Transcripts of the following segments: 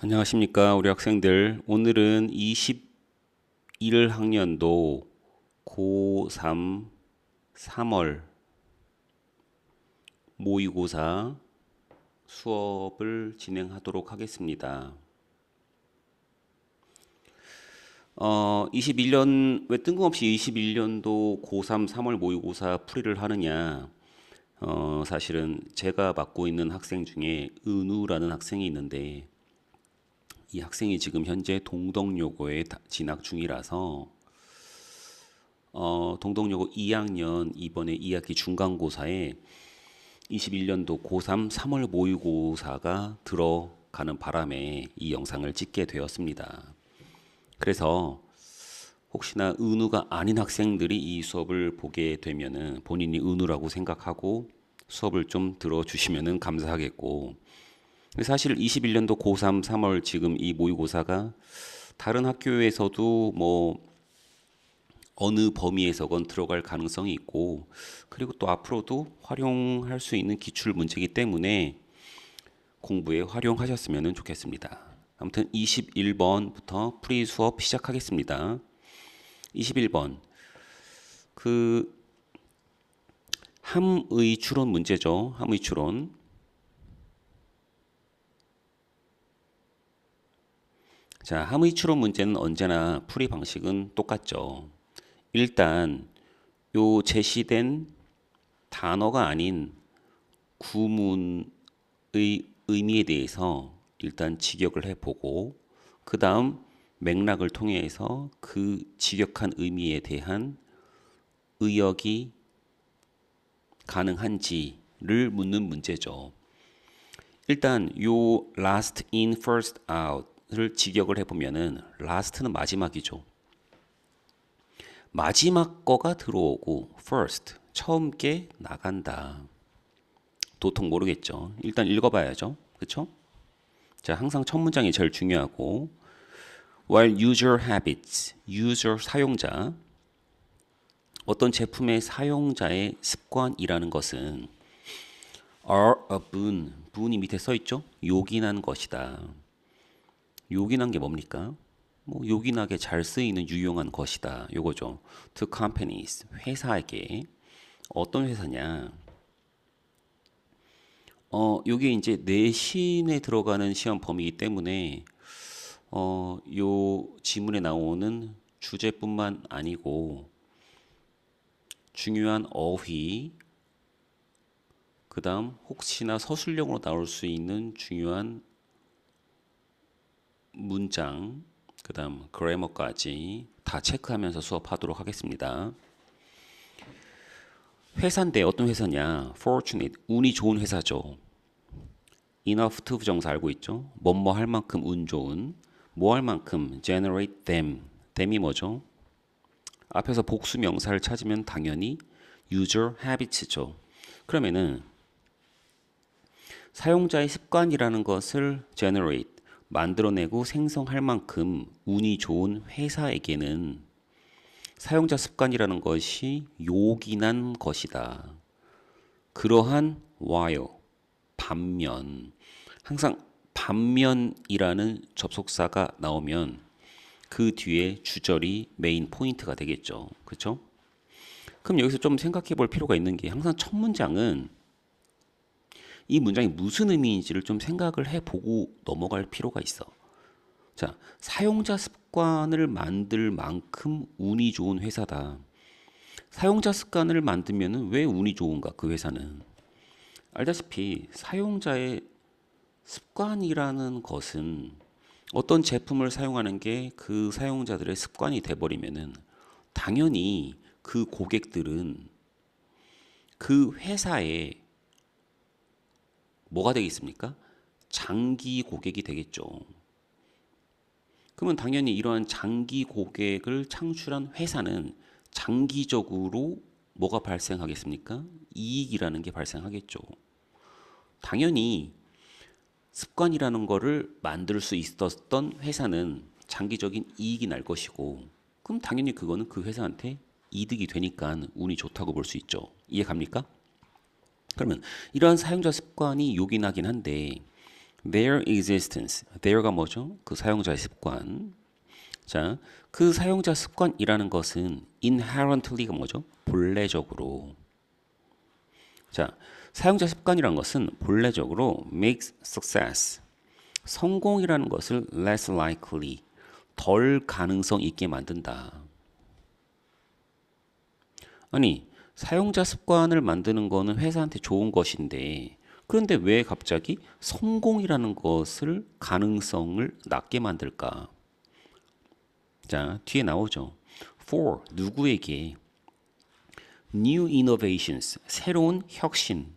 안녕하십니까, 우리 학생들. 오늘은 21학년도 고3 3월 모의고사 수업을 진행하도록 하겠습니다. 21년, 왜 뜬금없이 21년도 고3 3월 모의고사 풀이를 하느냐? 사실은 제가 맡고 있는 학생 중에 은우라는 학생이 있는데, 이 학생이 지금 현재 동덕여고에 진학 중이라서 동덕여고 2학년 이번에 2학기 중간고사에 21년도 고3 3월 모의고사가 들어가는 바람에 이 영상을 찍게 되었습니다. 그래서 혹시나 은우가 아닌 학생들이 이 수업을 보게 되면은 본인이 은우라고 생각하고 수업을 좀 들어주시면은 감사하겠고, 사실 21년도 고3 3월 지금 이 모의고사가 다른 학교에서도 뭐 어느 범위에서건 들어갈 가능성이 있고, 그리고 또 앞으로도 활용할 수 있는 기출 문제이기 때문에 공부에 활용하셨으면 좋겠습니다. 아무튼 21번부터 프리 수업 시작하겠습니다. 21번 그 함의 추론 문제죠. 함의 추론. 자, 함의 추론 문제는 언제나 풀이 방식은 똑같죠. 일단 요 제시된 단어가 아닌 구문의 의미에 대해서 일단 직역을 해보고, 그 다음 맥락을 통해서 그 직역한 의미에 대한 의역이 가능한지를 묻는 문제죠. 일단 요 last in first out을 직역을 해보면은 last는 마지막이죠. 마지막 거가 들어오고 first 처음 게 나간다. 도통 모르겠죠. 일단 읽어봐야죠. 그렇죠? 자, 항상 첫 문장이 제일 중요하고, while user habits, user 사용자, 어떤 제품의 사용자의 습관이라는 것은 are a boon, boon이 밑에 써 있죠? 요긴한 것이다. 요긴한 게 뭡니까? 뭐 요긴하게 잘 쓰이는 유용한 것이다. 요거죠. To companies, 회사에게. 어떤 회사냐? 요게 이제 내신에 들어가는 시험 범위이기 때문에 요 지문에 나오는 주제뿐만 아니고 중요한 어휘, 그다음 혹시나 서술형으로 나올 수 있는 중요한 문장, 그다음 그래머까지 다 체크하면서 수업하도록 하겠습니다. 회사인데 어떤 회사냐? Fortunate, 운이 좋은 회사죠. Enough to 부정사 알고 있죠? 뭐뭐 할 만큼 운 좋은, 뭐 할 만큼 generate them, them이 뭐죠? 앞에서 복수 명사를 찾으면 당연히 user habits죠. 그러면은 사용자의 습관이라는 것을 generate, 만들어내고 생성할 만큼 운이 좋은 회사에게는 사용자 습관이라는 것이 요긴한 것이다. 그러한 while, 반면, 항상 반면이라는 접속사가 나오면 그 뒤에 주절이 메인 포인트가 되겠죠. 그렇죠? 그럼 여기서 좀 생각해 볼 필요가 있는 게, 항상 첫 문장은 이 문장이 무슨 의미인지를 좀 생각을 해보고 넘어갈 필요가 있어. 자, 사용자 습관을 만들 만큼 운이 좋은 회사다. 사용자 습관을 만들면 왜 운이 좋은가, 그 회사는? 알다시피 사용자의 습관이라는 것은 어떤 제품을 사용하는 게 그 사용자들의 습관이 돼버리면은 당연히 그 고객들은 그 회사에 뭐가 되겠습니까? 장기 고객이 되겠죠. 그러면 당연히 이러한 장기 고객을 창출한 회사는 장기적으로 뭐가 발생하겠습니까? 이익이라는 게 발생하겠죠. 당연히 습관이라는 거를 만들 수 있었던 회사는 장기적인 이익이 날 것이고, 그럼 당연히 그거는 그 회사한테 이득이 되니까 운이 좋다고 볼 수 있죠. 이해 갑니까? 그러면 이러한 사용자 습관이 요긴하긴 한데, their existence. their가 뭐죠? 그 사용자의 습관. 자, 그 사용자 습관이라는 것은 inherently가 뭐죠? 본래적으로. 자, 사용자 습관이라는 것은 본래적으로 makes success. 성공이라는 것을 less likely. 덜 가능성 있게 만든다. 아니, 사용자 습관을 만드는 거는 회사한테 좋은 것인데, 그런데 왜 갑자기 성공이라는 것을 가능성을 낮게 만들까? 자, 뒤에 나오죠. For 누구에게 new innovations 새로운 혁신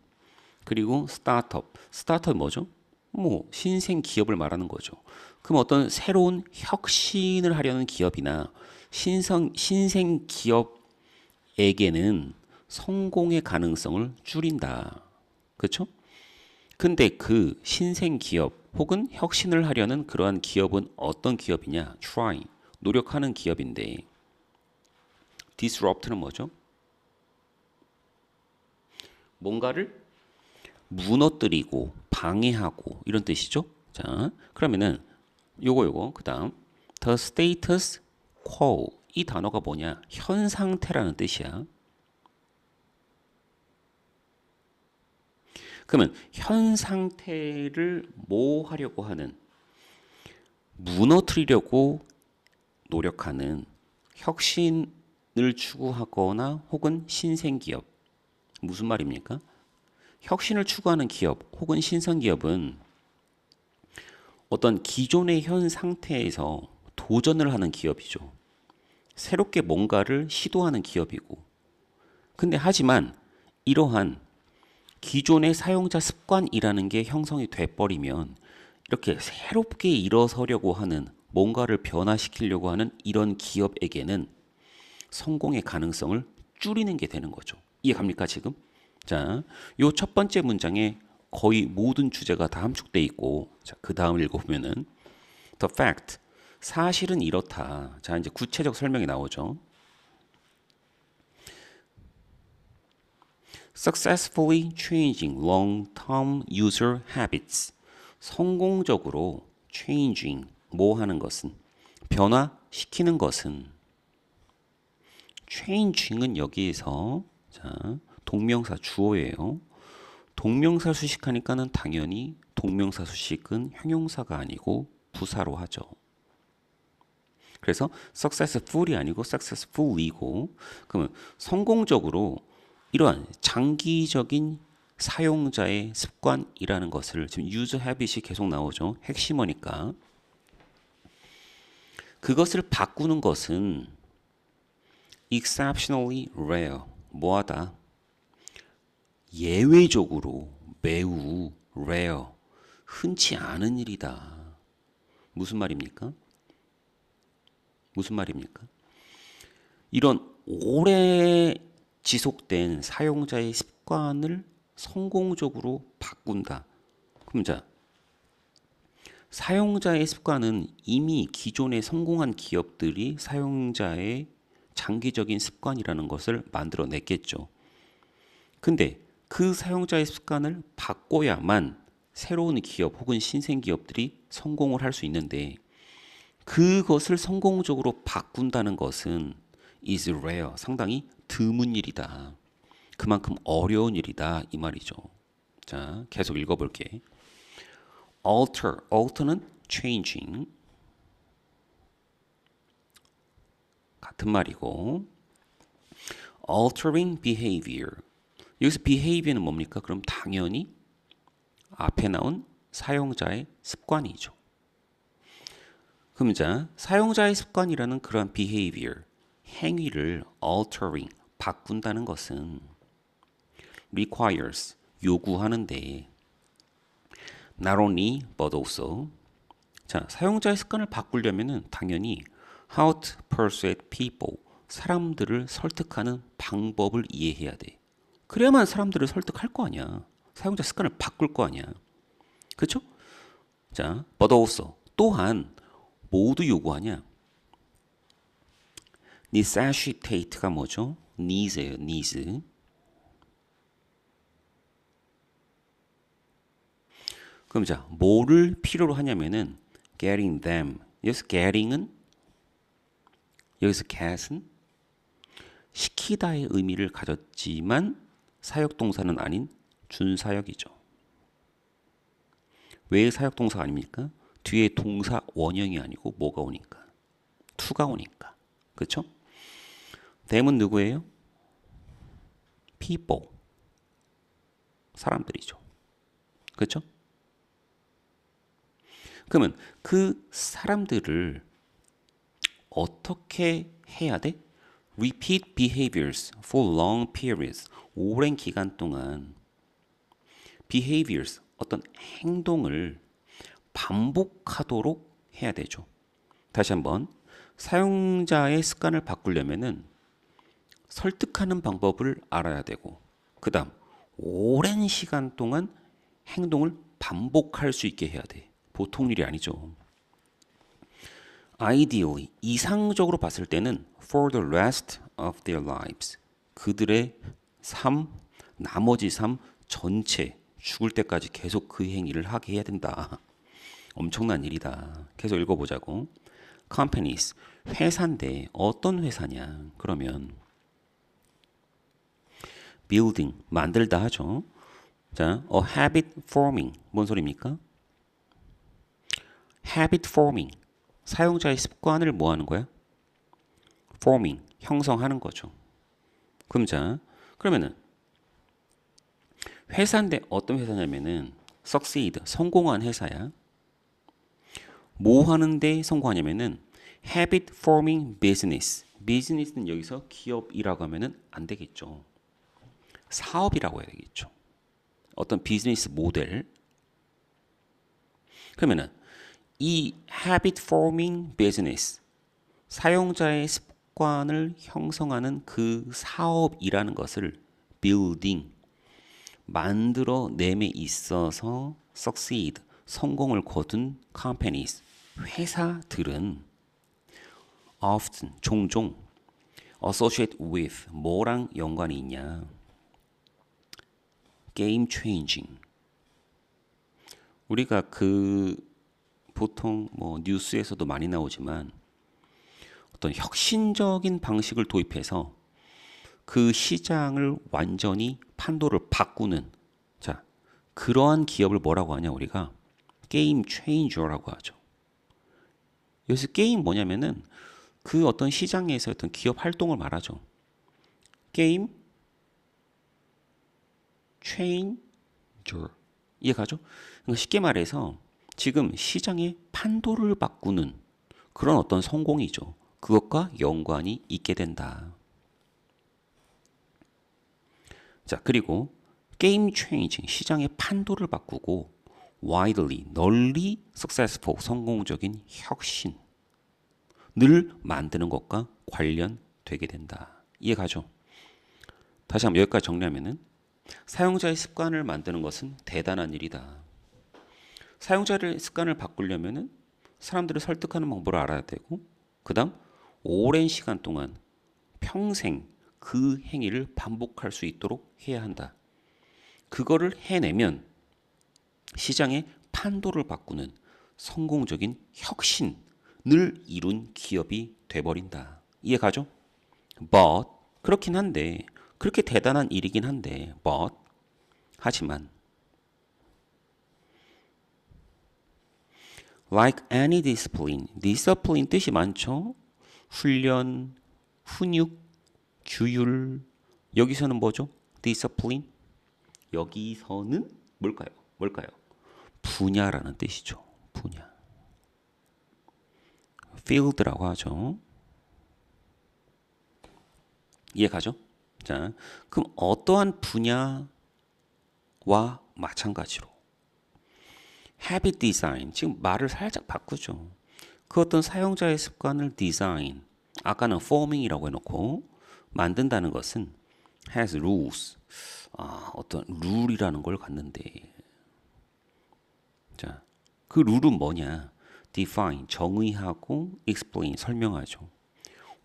그리고 스타트업 스타트업 뭐죠? 뭐 신생 기업을 말하는 거죠. 그럼 어떤 새로운 혁신을 하려는 기업이나 신생 기업에게는 성공의 가능성을 줄인다. 그렇죠? 근데 그 신생 기업 혹은 혁신을 하려는 그러한 기업은 어떤 기업이냐? try 노력하는 기업인데 disrupt는 뭐죠? 뭔가를 무너뜨리고 방해하고 이런 뜻이죠. 자, 그러면은 요거 그다음 the status quo 이 단어가 뭐냐? 현 상태라는 뜻이야. 그러면 현 상태를 뭐 하려고 하는 무너뜨리려고 노력하는 혁신을 추구하거나 혹은 신생기업 무슨 말입니까? 혁신을 추구하는 기업 혹은 신성기업은 어떤 기존의 현 상태에서 도전을 하는 기업이죠. 새롭게 뭔가를 시도하는 기업이고. 근데 하지만 이러한 기존의 사용자 습관이라는 게 형성이 돼버리면 이렇게 새롭게 일어서려고 하는 뭔가를 변화시키려고 하는 이런 기업에게는 성공의 가능성을 줄이는 게 되는 거죠. 이해갑니까 지금? 자, 요 첫 번째 문장에 거의 모든 주제가 다 함축돼 있고, 자, 그 다음 읽어보면은 the fact 사실은 이렇다. 자, 이제 구체적 설명이 나오죠. successfully changing long-term user habits. 성공적으로 changing 뭐 하는 것은 변화시키는 것은 changing은 여기에서 자, 동명사 주어예요. 동명사 수식하니까는 당연히 동명사 수식은 형용사가 아니고 부사로 하죠. 그래서 successful이 아니고 successfully고 그러면 성공적으로 이러한 장기적인 사용자의 습관이라는 것을 지금 user habit이 계속 나오죠. 핵심어니까. 그것을 바꾸는 것은 exceptionally rare. 뭐하다? 예외적으로 매우 rare. 흔치 않은 일이다. 무슨 말입니까? 무슨 말입니까? 이런 오래 지속된 사용자의 습관을 성공적으로 바꾼다. 그럼 자, 사용자의 습관은 이미 기존에 성공한 기업들이 사용자의 장기적인 습관이라는 것을 만들어냈겠죠. 근데 그 사용자의 습관을 바꿔야만 새로운 기업 혹은 신생 기업들이 성공을 할 수 있는데 그것을 성공적으로 바꾼다는 것은 is rare, 상당히 드문 일이다. 그만큼 어려운 일이다 이 말이죠. 자, 계속 읽어볼게. alter는 changing 같은 말이고 altering behavior 여기서 behavior는 뭡니까? 그럼 당연히 앞에 나온 사용자의 습관이죠. 그럼 자, 사용자의 습관이라는 그러한 behavior, 행위를 altering, 바꾼다는 것은 requires, 요구하는데 not only but also 자, 사용자의 습관을 바꾸려면은 당연히 how to persuade people, 사람들을 설득하는 방법을 이해해야 돼. 그래야만 사람들을 설득할 거 아니야. 사용자 습관을 바꿀 거 아니야. 그렇죠? 자, but also 또한 모두 요구하냐? necessitate가 뭐죠? needs예요, needs. 그럼 자, 뭐를 필요로 하냐면은 getting them. 여기서 getting은 여기서 get은 시키다의 의미를 가졌지만 사역동사는 아닌 준사역이죠. 왜 사역동사가 아닙니까? 뒤에 동사 원형이 아니고 뭐가 오니까? to가 오니까. 그렇죠? them은 누구예요? people. 사람들이죠. 그렇죠? 그러면 그 사람들을 어떻게 해야 돼? Repeat behaviors for long periods. 오랜 기간 동안 behaviors, 어떤 행동을 반복하도록 해야 되죠. 다시 한번 사용자의 습관을 바꾸려면은 설득하는 방법을 알아야 되고 그 다음 오랜 시간 동안 행동을 반복할 수 있게 해야 돼. 보통 일이 아니죠. Ideally, 이상적으로 봤을 때는 for the rest of their lives. 그들의 삶, 나머지 삶 전체 죽을 때까지 계속 그 행위를 하게 해야 된다. 엄청난 일이다. 계속 읽어보자고. Companies, 회사인데 어떤 회사냐? 그러면 building, 만들다 하죠. 자, a habit forming, 뭔 소리입니까? habit forming, 사용자의 습관을 뭐 하는 거야? forming, 형성하는 거죠. 그럼 자, 그러면은 회사인데 어떤 회사냐면은 succeed, 성공한 회사야. 뭐 하는데 성공하냐면은 habit forming business. 비즈니스는 여기서 기업이라고 하면은 안 되겠죠. 사업이라고 해야 되겠죠. 어떤 비즈니스 모델. 그러면은 이 habit forming business, 사용자의 습관을 형성하는 그 사업이라는 것을 building, 만들어냄에 있어서 succeed, 성공을 거둔 companies, 회사들은 often, 종종 associate with, 뭐랑 연관이 있냐? game changing. 우리가 보통 뭐 뉴스에서도 많이 나오지만 어떤 혁신적인 방식을 도입해서 그 시장을 완전히 판도를 바꾸는, 자, 그러한 기업을 뭐라고 하냐? 우리가 게임 체인저라고 하죠. 여기서 게임 뭐냐면은 그 어떤 시장에서 어떤 기업 활동을 말하죠. 게임 체인저, 이해가죠? 그러니까 쉽게 말해서 지금 시장의 판도를 바꾸는 그런 어떤 성공이죠. 그것과 연관이 있게 된다. 자, 그리고 게임 체인징, 시장의 판도를 바꾸고 widely, 널리 successful, 성공적인 혁신을 만드는 것과 관련되게 된다. 이해가죠? 다시 한번 여기까지 정리하면은 사용자의 습관을 만드는 것은 대단한 일이다. 사용자의 습관을 바꾸려면은 사람들을 설득하는 방법을 알아야 되고, 그 다음 오랜 시간 동안 평생 그 행위를 반복할 수 있도록 해야 한다. 그거를 해내면 시장의 판도를 바꾸는 성공적인 혁신을 이룬 기업이 돼버린다. 이해가죠? But, 그렇긴 한데, 그렇게 대단한 일이긴 한데, but, 하지만 like any discipline, discipline 뜻이 많죠? 훈련, 훈육, 규율. 여기서는 뭐죠? discipline. 여기서는 뭘까요? 뭘까요? 분야라는 뜻이죠. 분야. field라고 하죠. 이해가죠? 자, 그럼 어떠한 분야와 마찬가지로 habit design, 지금 말을 살짝 바꾸죠. 그 어떤 사용자의 습관을 디자인, 아까는 forming이라고 해놓고 만든다는 것은 has rules, 어떤 룰이라는 걸 갖는데, 자, 그 룰은 뭐냐? define, 정의하고 explain, 설명하죠.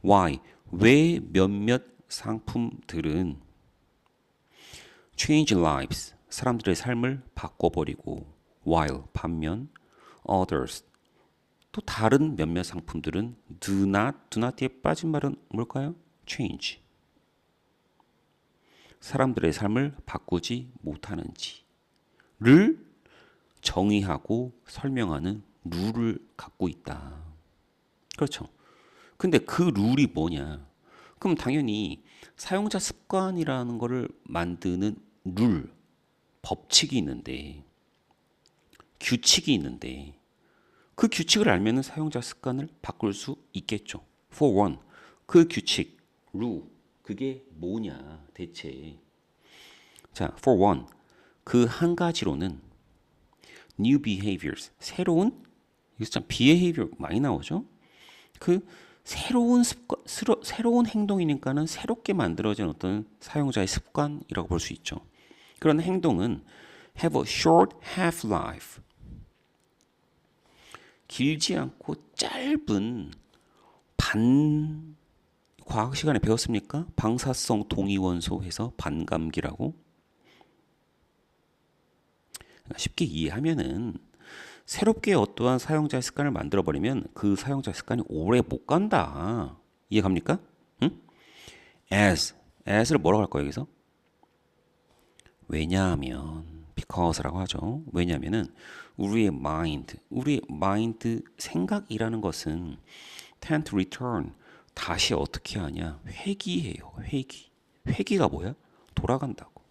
why, 왜 몇몇 상품들은 change lives, 사람들의 삶을 바꿔버리고 while 반면 others 또 다른 몇몇 상품들은 do not에 빠진 말은 뭘까요? change. 사람들의 삶을 바꾸지 못하는지를 정의하고 설명하는 룰을 갖고 있다. 그렇죠. 근데 그 룰이 뭐냐? 그럼 당연히 사용자 습관이라는 거를 만드는 룰, 법칙이 있는데, 규칙이 있는데, 그 규칙을 알면은 사용자 습관을 바꿀 수 있겠죠. For one, 그 규칙, 룰, 그게 뭐냐, 대체. 자, for one, 그 한 가지로는 new behaviors, 새로운, 여기서 참 behavior 많이 나오죠? 그 새로운 습관, 새로운 행동이니까는 새롭게 만들어진 어떤 사용자의 습관이라고 볼 수 있죠. 그런 행동은 have a short half-life. 길지 않고 짧은 과학 시간에 배웠습니까? 방사성 동위원소 해서 반감기라고. 쉽게 이해하면은 새롭게 어떠한 사용자의 습관을 만들어버리면 그 사용자의 습관이 오래 못 간다. 이해 갑니까? 응? as를 뭐라고 할 거예요, 여기서? 왜냐하면, because라고 하죠. 왜냐하면은 우리의 mind, 생각이라는 것은 tend to return, 다시 어떻게 하냐? 회귀해요, 회귀. 회귀가 뭐야? 돌아간다고.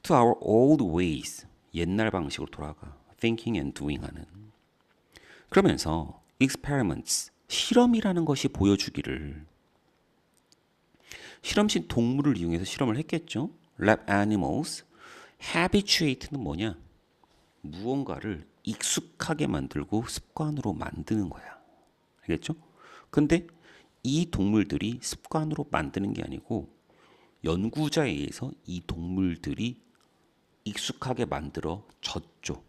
To our old ways, 옛날 방식으로 돌아가. thinking and doing 하는. 그러면서 experiments, 실험이라는 것이 보여주기를 실험실 동물을 이용해서 실험을 했겠죠. lab animals, habituate는 뭐냐? 무언가를 익숙하게 만들고 습관으로 만드는 거야. 알겠죠? 근데 이 동물들이 습관으로 만드는 게 아니고 연구자에 의해서 이 동물들이 익숙하게 만들어졌죠.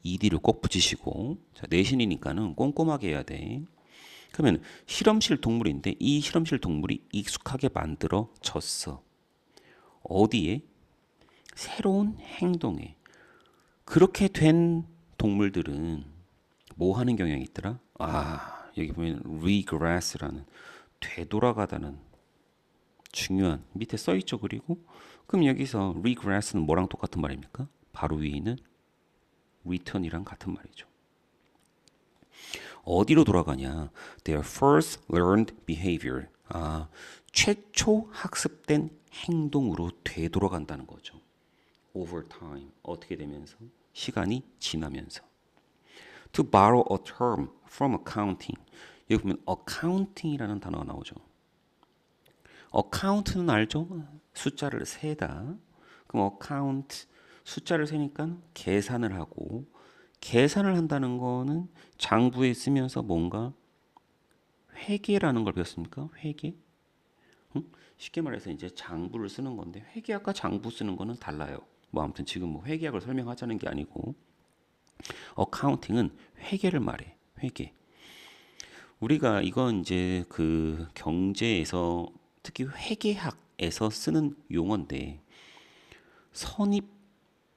ED를 꼭 붙이시고, 자, 내신이니까는 꼼꼼하게 해야 돼. 그러면 실험실 동물인데 이 실험실 동물이 익숙하게 만들어졌어. 어디에? 새로운 행동에. 그렇게 된 동물들은 뭐 하는 경향이 있더라? 아, 여기 보면 regress라는 되돌아가다는 중요한 밑에 써 있죠. 그리고 그럼 여기서 regress는 뭐랑 똑같은 말입니까? 바로 위에 있는 return이랑 같은 말이죠. 어디로 돌아가냐? Their first learned behavior. 아, 최초 학습된 행동으로 되돌아간다는 거죠. Over time. 어떻게 되면서? 시간이 지나면서. To borrow a term from accounting. 여기 보면 accounting이라는 단어가 나오죠. account는 알죠? 숫자를 세다. 그럼 account, 숫자를 세니까 계산을 하고, 계산을 한다는 거는 장부에 쓰면서 뭔가 회계라는 걸 배웠습니까? 회계? 응? 쉽게 말해서 이제 장부를 쓰는 건데 회계학과 장부 쓰는 거는 달라요. 뭐 아무튼 지금 뭐 회계학을 설명하자는 게 아니고 어카운팅은 회계를 말해. 회계. 우리가 이건 이제 그 경제에서 특히 회계학에서 쓰는 용어인데 선입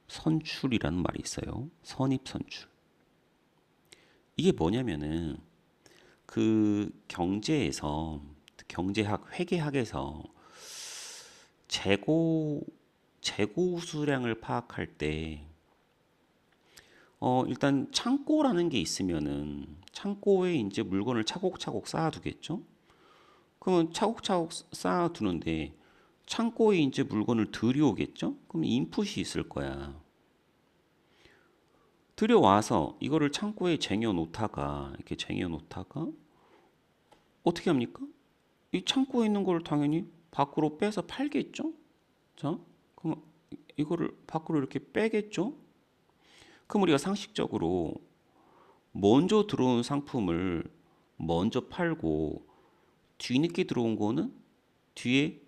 선출이라는 말이 있어요. 선입 선출. 이게 뭐냐면은 그 경제에서 경제학 회계학에서 재고 수량을 파악할 때 일단 창고라는 게 있으면은 창고에 이제 물건을 차곡차곡 쌓아두겠죠. 그러면 차곡차곡 쌓아두는데 창고에 이제 물건을 들여오겠죠. 그럼 인풋이 있을 거야. 들여와서 이거를 창고에 쟁여놓다가 이렇게 쟁여놓다가 어떻게 합니까? 이 창고에 있는 걸 당연히 밖으로 빼서 팔겠죠. 자, 그럼 이거를 밖으로 이렇게 빼겠죠. 그럼 우리가 상식적으로 먼저 들어온 상품을 먼저 팔고 뒤늦게 들어온 거는 뒤에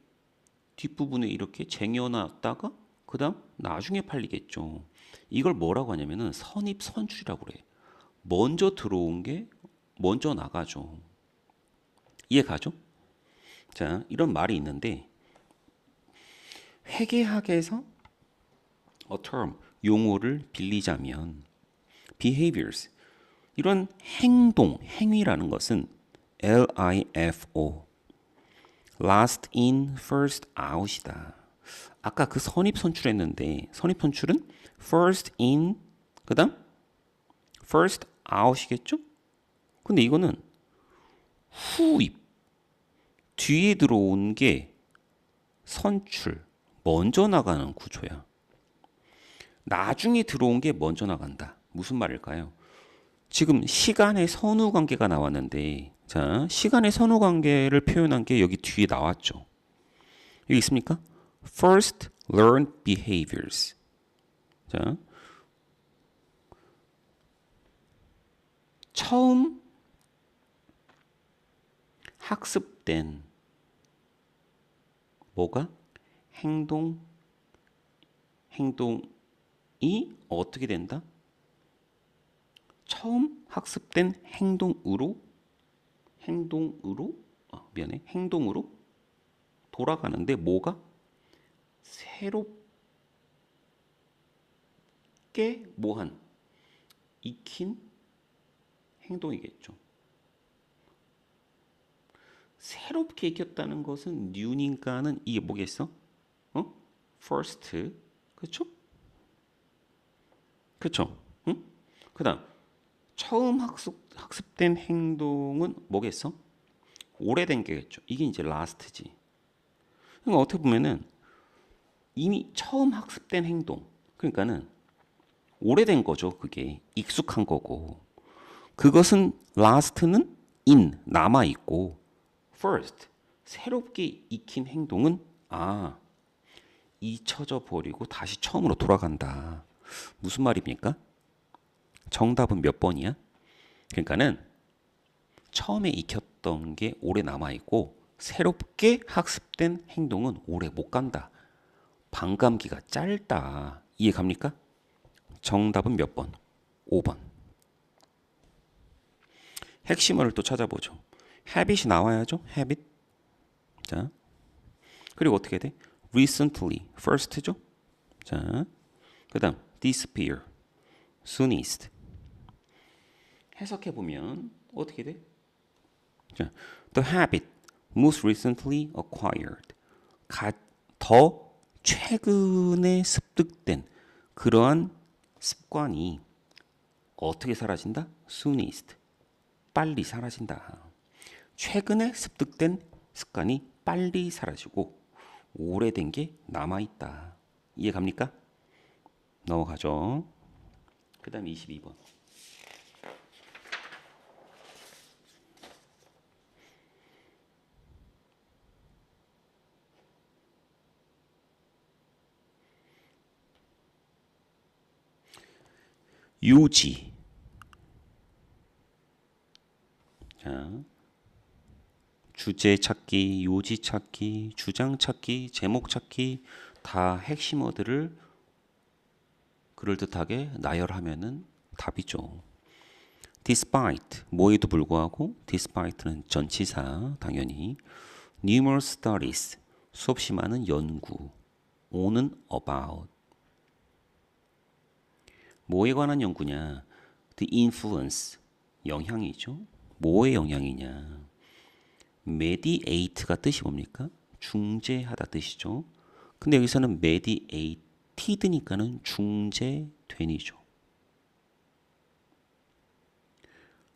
뒷부분에 이렇게 쟁여놨다가 그다음 나중에 팔리겠죠. 이걸 뭐라고 하냐면은 선입선출이라고 그래. 먼저 들어온 게 먼저 나가죠. 이해 가죠? 자, 이런 말이 있는데 회계학에서 a term, 용어를 빌리자면 behaviors. 이런 행동, 행위라는 것은 LIFO, last in, first out이다. 아까 그 선입선출했는데 선입선출은 first in, 그 다음 first out이겠죠? 근데 이거는 후입, 뒤에 들어온 게 선출, 먼저 나가는 구조야. 나중에 들어온 게 먼저 나간다. 무슨 말일까요? 지금 시간의 선후 관계가 나왔는데, 자, 시간의 선후 관계를 표현한 게 여기 뒤에 나왔죠. 여기 있습니까? First learned behaviors. 자, 처음 학습된 뭐가? 행동이 어떻게 된다? 처음 학습된 행동으로 돌아가는데 뭐가? 새롭게 뭐한 익힌 행동이겠죠. 새롭게 익혔다는 것은 new니까는 이게 뭐겠어? first, 그렇죠? 그렇죠? 응? 그다음 처음 학습된 행동은 뭐겠어? 오래된 게겠죠. 이게 이제 last지. 그러니까 어떻게 보면은 이미 처음 학습된 행동, 그러니까는 오래된 거죠. 그게 익숙한 거고. 그것은 last는 in 남아 있고 first 새롭게 익힌 행동은 잊혀져 버리고 다시 처음으로 돌아간다. 무슨 말입니까? 정답은 몇 번이야? 그러니까는 처음에 익혔던 게 오래 남아 있고 새롭게 학습된 행동은 오래 못 간다. 반감기가 짧다. 이해 갑니까? 정답은 몇 번? 5번. 핵심어를 또 찾아보죠. habit이 나와야죠. habit. 자, 그리고 어떻게 돼? recently, first죠. 자, 그다음 disappear, soonest. 해석해 보면 어떻게 돼? 자, the habit most recently acquired. 더 최근에 습득된 그러한 습관이 어떻게 사라진다? soonest. 빨리 사라진다. 최근에 습득된 습관이 빨리 사라지고 오래된 게 남아있다. 이해 갑니까? 넘어가죠. 그 다음 22번. 유지. 자, 주제 찾기, 요지 찾기, 주장 찾기, 제목 찾기 다 핵심어들을 그럴듯하게 나열하면은 답이죠. despite 뭐에도 불구하고 despite는 전치사 당연히 numerous studies 수없이 많은 연구 on은 about 뭐에 관한 연구냐 the influence 영향이죠. 뭐의 영향이냐 mediate가 뜻이 뭡니까? 중재하다 뜻이죠. 근데 여기서는 mediated니까는 중재된이죠.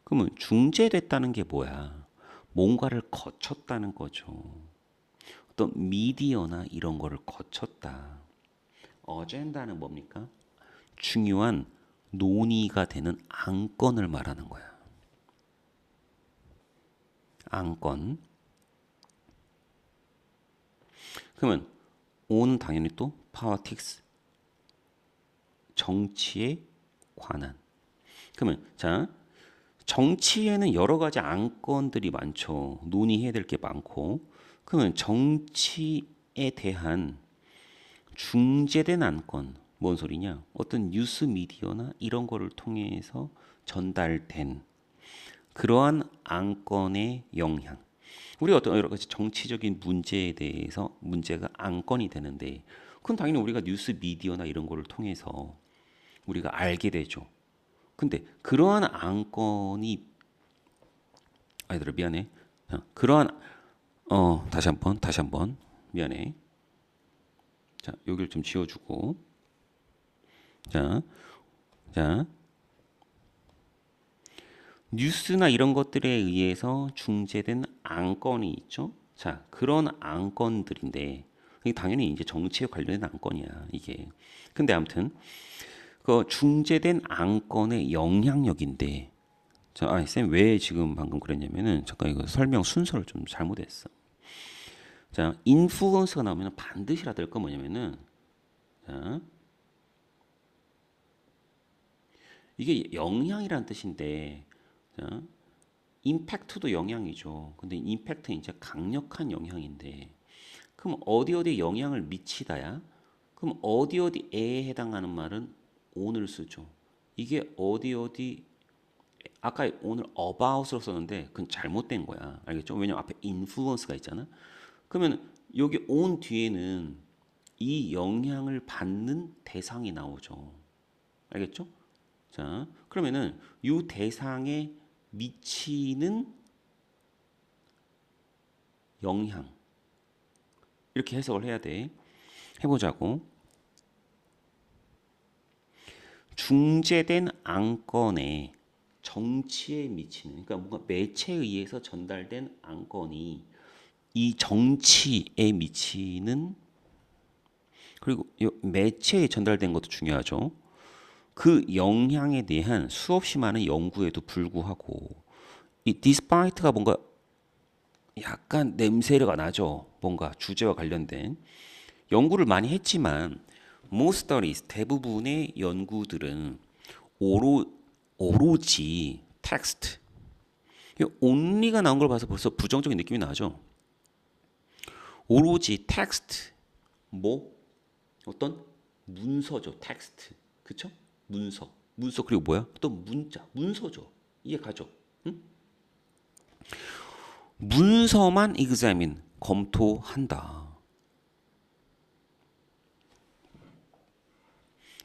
그러면 중재됐다는 게 뭐야? 뭔가를 거쳤다는 거죠. 어떤 미디어나 이런 거를 거쳤다. 어젠다는 뭡니까? 중요한 논의가 되는 안건을 말하는 거야. 안건. 그러면 on은 당연히 또 politics, 정치에 관한. 그러면 자 정치에는 여러 가지 안건들이 많죠. 논의해야 될 게 많고. 그러면 정치에 대한 중재된 안건, 뭔 소리냐? 어떤 뉴스 미디어나 이런 거를 통해서 전달된 그러한 안건의 영향. 우리가 어떤 여러 가지 정치적인 문제에 대해서 문제가 안건이 되는데 그건 당연히 우리가 뉴스 미디어나 이런 거를 통해서 우리가 알게 되죠. 근데 그러한 안건이 아이들아 미안해. 그러한 다시 한번 미안해. 자, 여기를 좀 지워주고 자, 자 뉴스나 이런 것들에 의해서 중재된 안건이 있죠. 자, 그런 안건들인데 이게 당연히 이제 정치에 관련된 안건이야 이게. 근데 아무튼 그 중재된 안건의 영향력인데 자, 쌤 왜 지금 방금 그랬냐면은 잠깐 이거 설명 순서를 좀 잘못했어. 자, 인플루언스가 나오면 반드시 알아야 될 건 뭐냐면은 자, 이게 영향이란 뜻인데 자, 임팩트도 영향이죠. 근데 임팩트는 이제 강력한 영향인데 그럼 어디에 영향을 미치다야? 그럼 어디에에 해당하는 말은 on을 쓰죠. 이게 어디 아까 오늘 about으로 썼는데 그건 잘못된 거야. 알겠죠? 왜냐면 앞에 influence가 있잖아. 그러면 여기 on 뒤에는 이 영향을 받는 대상이 나오죠. 알겠죠? 자, 그러면은 이 대상에 미치는 영향 이렇게 해석을 해야 돼. 해보자고. 중재된 안건에 정치에 미치는 그러니까 뭔가 매체에 의해서 전달된 안건이 이 정치에 미치는 그리고 이 매체에 전달된 것도 중요하죠. 그 영향에 대한 수없이 많은 연구에도 불구하고 이 despite가 뭔가 약간 냄새가 나죠. 뭔가 주제와 관련된 연구를 많이 했지만 most studies 대부분의 연구들은 오로지 텍스트 only가 나온 걸 봐서 벌써 부정적인 느낌이 나죠. 오로지 텍스트 뭐 어떤 문서죠. 텍스트 그쵸? 문서 그리고 뭐야? 또 문자 문서죠. 이해 가죠? 응? 문서만 examine 검토한다.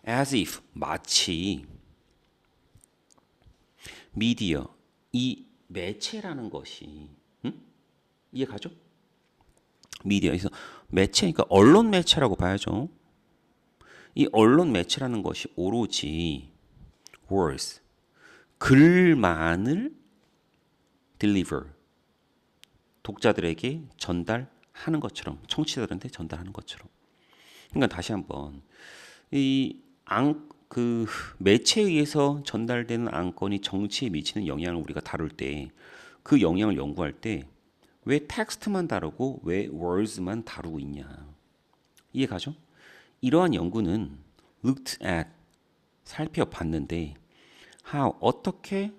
as if 마치 미디어 이 매체라는 것이 이해 가죠? 미디어에서 매체 그러니까 언론 매체라고 봐야죠. 이 언론 매체라는 것이 오로지 words 글만을 deliver 독자들에게 전달하는 것처럼 청취자들한테 전달하는 것처럼. 그러니까 다시 한번 그 매체에 의해서 전달되는 안건이 정치에 미치는 영향을 우리가 다룰 때 그 영향을 연구할 때 왜 텍스트만 다루고 왜 words만 다루고 있냐. 이해 가죠? 이러한 연구는 looked at 살펴봤는데 how 어떻게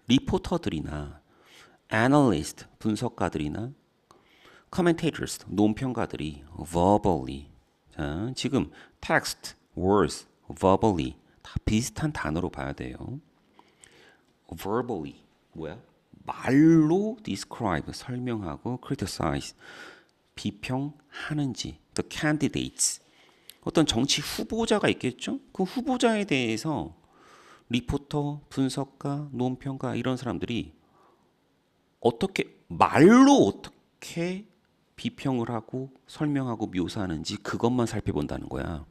리포터들이나 analyst 분석가들이나 commentators 논평가들이 verbally 자, 지금 text, words, verbally 다 비슷한 단어로 봐야 돼요. verbally 뭐야? 말로 describe 설명하고 criticize 비평하는지 the candidates 어떤 정치 후보자가 있겠죠? 그 후보자에 대해서 리포터, 분석가, 논평가 이런 사람들이 말로 어떻게 비평을 하고 설명하고 묘사하는지 그것만 살펴본다는 거야.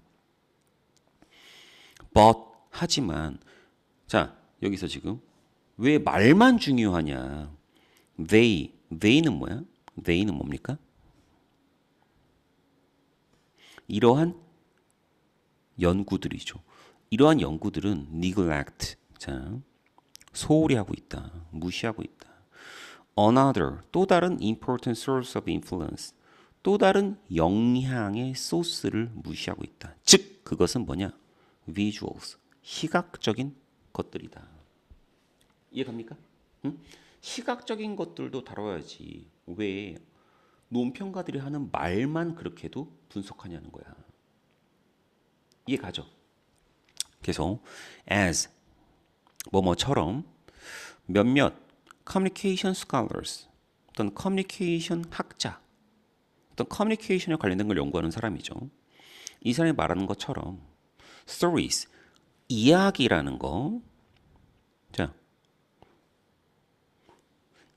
하지만 자 여기서 지금 왜 말만 중요하냐? they는 뭐야? they는 뭡니까? 이러한 연구들이죠. 이러한 연구들은 neglect 자 소홀히 하고 있다. 무시하고 있다. Another 또 다른 important source of influence 또 다른 영향의 소스를 무시하고 있다. 즉 그것은 뭐냐? visuals 시각적인 것들이다. 이해갑니까? 응? 시각적인 것들도 다뤄야지. 왜 논평가들이 하는 말만 그렇게도 분석하냐는 거야. 이해가죠? 그래서 as 뭐뭐처럼 몇몇 communication scholars 어떤 커뮤니케이션 학자 어떤 커뮤니케이션에 관련된 걸 연구하는 사람이죠. 이 사람이 말하는 것처럼 stories, 이야기라는 거. 자,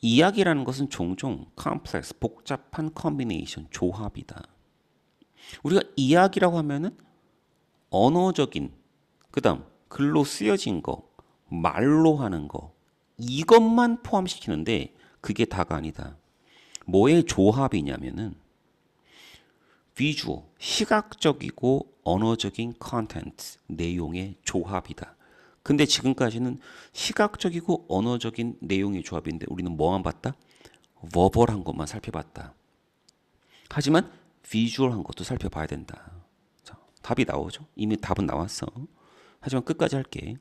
이야기라는 것은 종종 complex, 복잡한 combination, 조합이다. 우리가 이야기라고 하면은 언어적인, 그다음 글로 쓰여진 거, 말로 하는 거, 이것만 포함시키는데 그게 다가 아니다. 뭐의 조합이냐면은 비주얼, 시각적이고 언어적인 컨텐츠, 내용의 조합이다. 근데 지금까지는 시각적이고 언어적인 내용의 조합인데 우리는 뭐만 봤다? 버벌한 것만 살펴봤다. 하지만 비주얼한 것도 살펴봐야 된다. 자, 답이 나오죠? 이미 답은 나왔어. 하지만 끝까지 할게.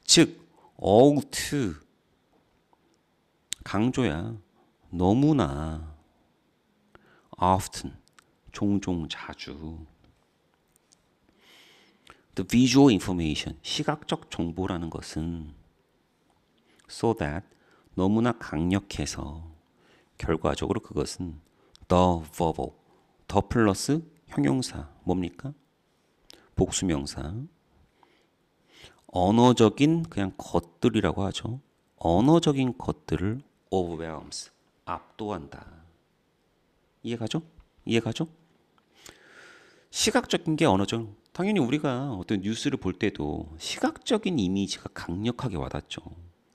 즉, all too, 강조야. 너무나, often, 종종, 자주. The visual information, 시각적 정보라는 것은 so that, 너무나 강력해서 결과적으로 그것은 the verbal, 더 플러스 형용사, 뭡니까? 복수명사. 언어적인 그냥 것들이라고 하죠. 언어적인 것들을 overwhelms, 압도한다. 이해가죠? 이해가죠? 시각적인 게 언어적. 당연히 우리가 어떤 뉴스를 볼 때도 시각적인 이미지가 강력하게 와닿죠.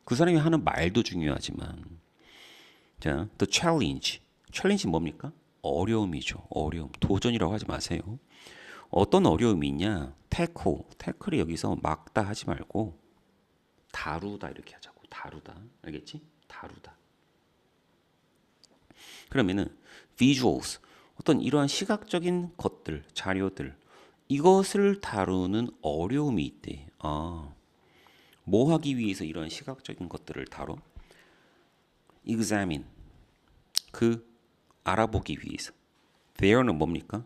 그 사람이 하는 말도 중요하지만. 자, the challenge. 챌린지 뭡니까? 어려움이죠. 어려움. 도전이라고 하지 마세요. 어떤 어려움이 있냐? 태클이 여기서 막다 하지 말고 다루다 이렇게 하자고. 다루다. 알겠지? 다루다. 그러면은 visuals, 어떤 이러한 시각적인 것들, 자료들, 이것을 다루는 어려움이 있대. 뭐 하기 위해서 이런 시각적인 것들을 다뤄? examine, 그 알아보기 위해서. there는 뭡니까?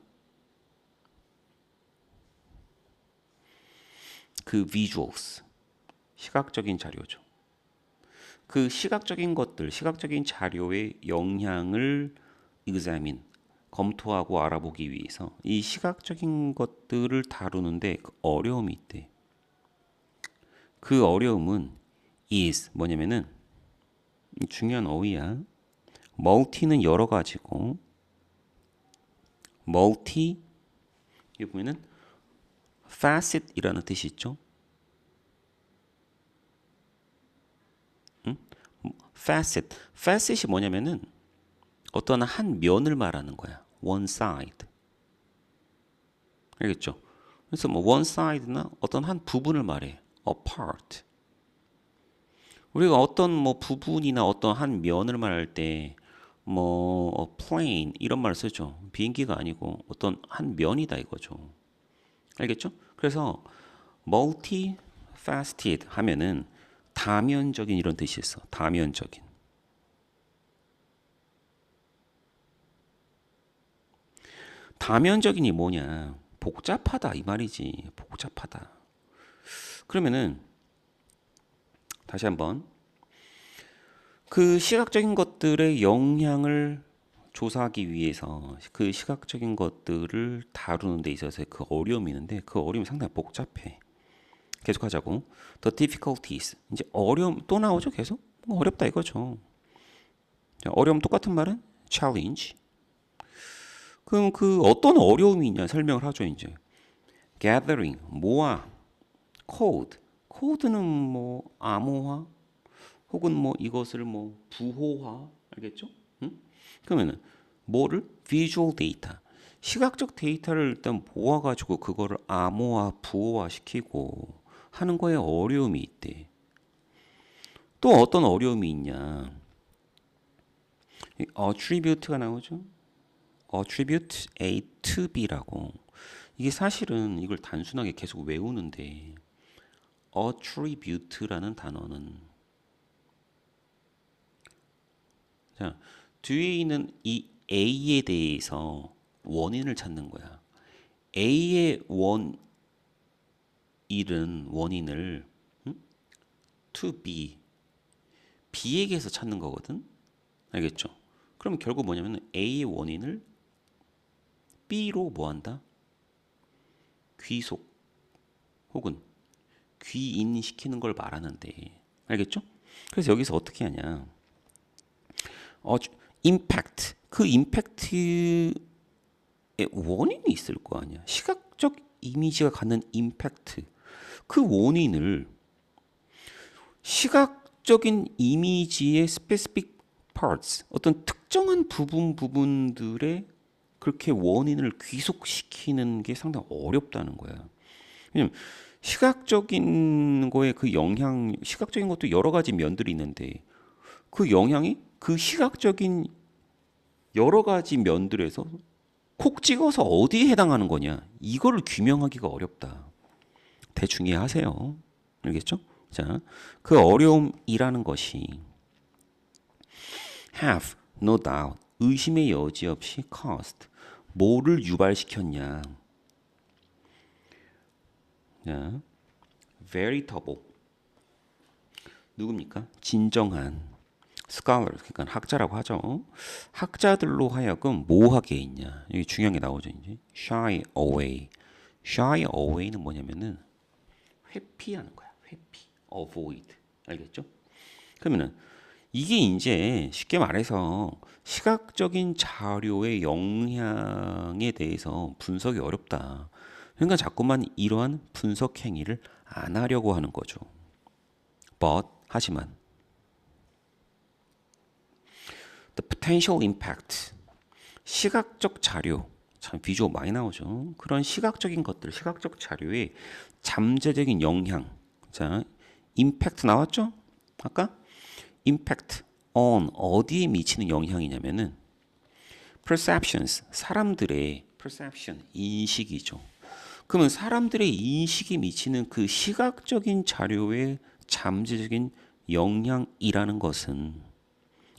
그 visuals, 시각적인 자료죠. 그 시각적인 것들, 시각적인 자료의 영향을 examine, 검토하고 알아보기 위해서 이 시각적인 것들을 다루는데 그 어려움이 있대. 그 어려움은 is 뭐냐면은 중요한 어휘야. multi는 여러 가지고 multi 여기 보면은 facet이라는 뜻이 있죠. facet이 뭐냐면은 어떤 한 면을 말하는 거야. one side. 알겠죠? 그래서 뭐 one side나 어떤 한 부분을 말해. a part. 우리가 어떤 뭐 부분이나 어떤 한 면을 말할 때 뭐 plane 이런 말을 쓰죠. 비행기가 아니고 어떤 한 면이다 이거죠. 알겠죠? 그래서 multifaceted 하면은 다면적인 이런 뜻이 있어. 다면적인. 다면적인이 뭐냐? 복잡하다 이 말이지. 복잡하다. 그러면은 다시 한번 그 시각적인 것들의 영향을 조사하기 위해서 그 시각적인 것들을 다루는 데 있어서 그 어려움이 있는데 그 어려움이 상당히 복잡해. 계속하자고. The difficulties. 이제 어려움 또 나오죠 계속? 어렵다 이거죠. 어려움 똑같은 말은 challenge. 그럼 그 어떤 어려움이 있냐 설명을 하죠 이제. gathering 모아. code. code는 뭐 암호화 혹은 뭐 이것을 뭐 부호화 알겠죠? 응? 그러면은 뭐를 visual data 시각적 데이터를 일단 모아가지고 그거를 암호화 부호화 시키고 하는 거에 어려움이 있대. 또 어떤 어려움이 있냐? attribute가 나오죠. attribute A to B라고. 이게 사실은 이걸 단순하게 계속 외우는데 attribute라는 단어는 자, 뒤에 있는 이 A에 대해서 원인을 찾는 거야. A의 원인을 to B, B에게서 찾는 거거든. 알겠죠? 그럼 결국 뭐냐면 A의 원인을 B로 뭐한다? 귀속 혹은 귀인시키는 걸 말하는데 알겠죠? 그래서 여기서 어떻게 하냐? 임팩트 그 임팩트의 원인이 있을 거 아니야. 시각적 이미지가 갖는 임팩트 그 원인을 시각적인 이미지의 specific parts 어떤 특정한 부분들에 그렇게 원인을 귀속시키는 게 상당히 어렵다는 거야. 왜냐면 시각적인 거에 그 영향, 시각적인 것도 여러 가지 면들이 있는데 그 영향이 그 시각적인 여러 가지 면들에서 콕 찍어서 어디에 해당하는 거냐 이거를 규명하기가 어렵다. 대충 이해하세요. 알겠죠? 자, 그 어려움이라는 것이 have no doubt 의심의 여지 없이 caused 뭐를 유발시켰냐? 자, veritable 누굽니까? 진정한 scholars 그러니까 학자라고 하죠. 학자들로 하여금 뭐 하게 있냐? 여기 중요한 게 나오죠. 이제 shy away. shy away는 뭐냐면은 회피하는 거야. 회피. avoid. 알겠죠? 그러면은 이게 이제 쉽게 말해서 시각적인 자료의 영향에 대해서 분석이 어렵다. 그러니까 자꾸만 이러한 분석 행위를 안 하려고 하는 거죠. But 하지만 the potential impact 시각적 자료 참 비주얼 많이 나오죠. 그런 시각적인 것들, 시각적 자료의 잠재적인 영향. 자, 임팩트 나왔죠? 아까 impact on 어디에 미치는 영향이냐면은 perceptions 사람들의 perception 인식이죠. 그러면 사람들의 인식이 미치는 그 시각적인 자료의 잠재적인 영향이라는 것은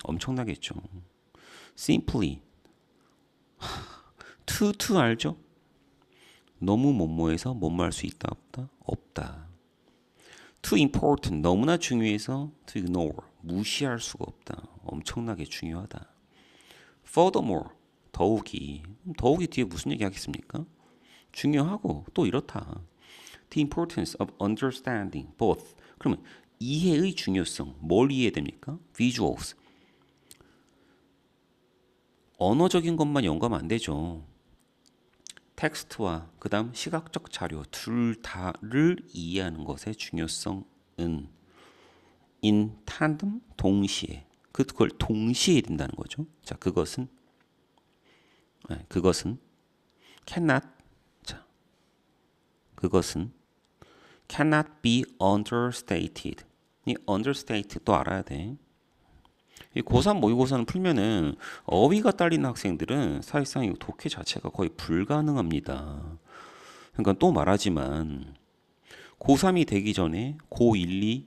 엄청나겠죠. simply to 알죠? 너무 뭐뭐해서 뭐뭐할 수 있다 없다 없다. too important 너무나 중요해서 to ignore 무시할 수가 없다. 엄청나게 중요하다. furthermore 더욱이 뒤에 무슨 얘기 하겠습니까? 중요하고 또 이렇다. The importance of understanding both. 그러면 이해의 중요성 뭘 이해됩니까? visuals 언어적인 것만 연구하면 안 되죠. 텍스트와 그 다음 시각적 자료 둘 다를 이해하는 것의 중요성은 in tandem 동시에 그걸 동시에 된다는 거죠. 자, 그것은 cannot 자, 그것은 cannot be understated. 이 understated 또 알아야 돼. 이 고3 모의고사는 풀면은 어휘가 딸리는 학생들은 사실상 이 독해 자체가 거의 불가능합니다. 그러니까 또 말하지만 고3이 되기 전에 고1, 2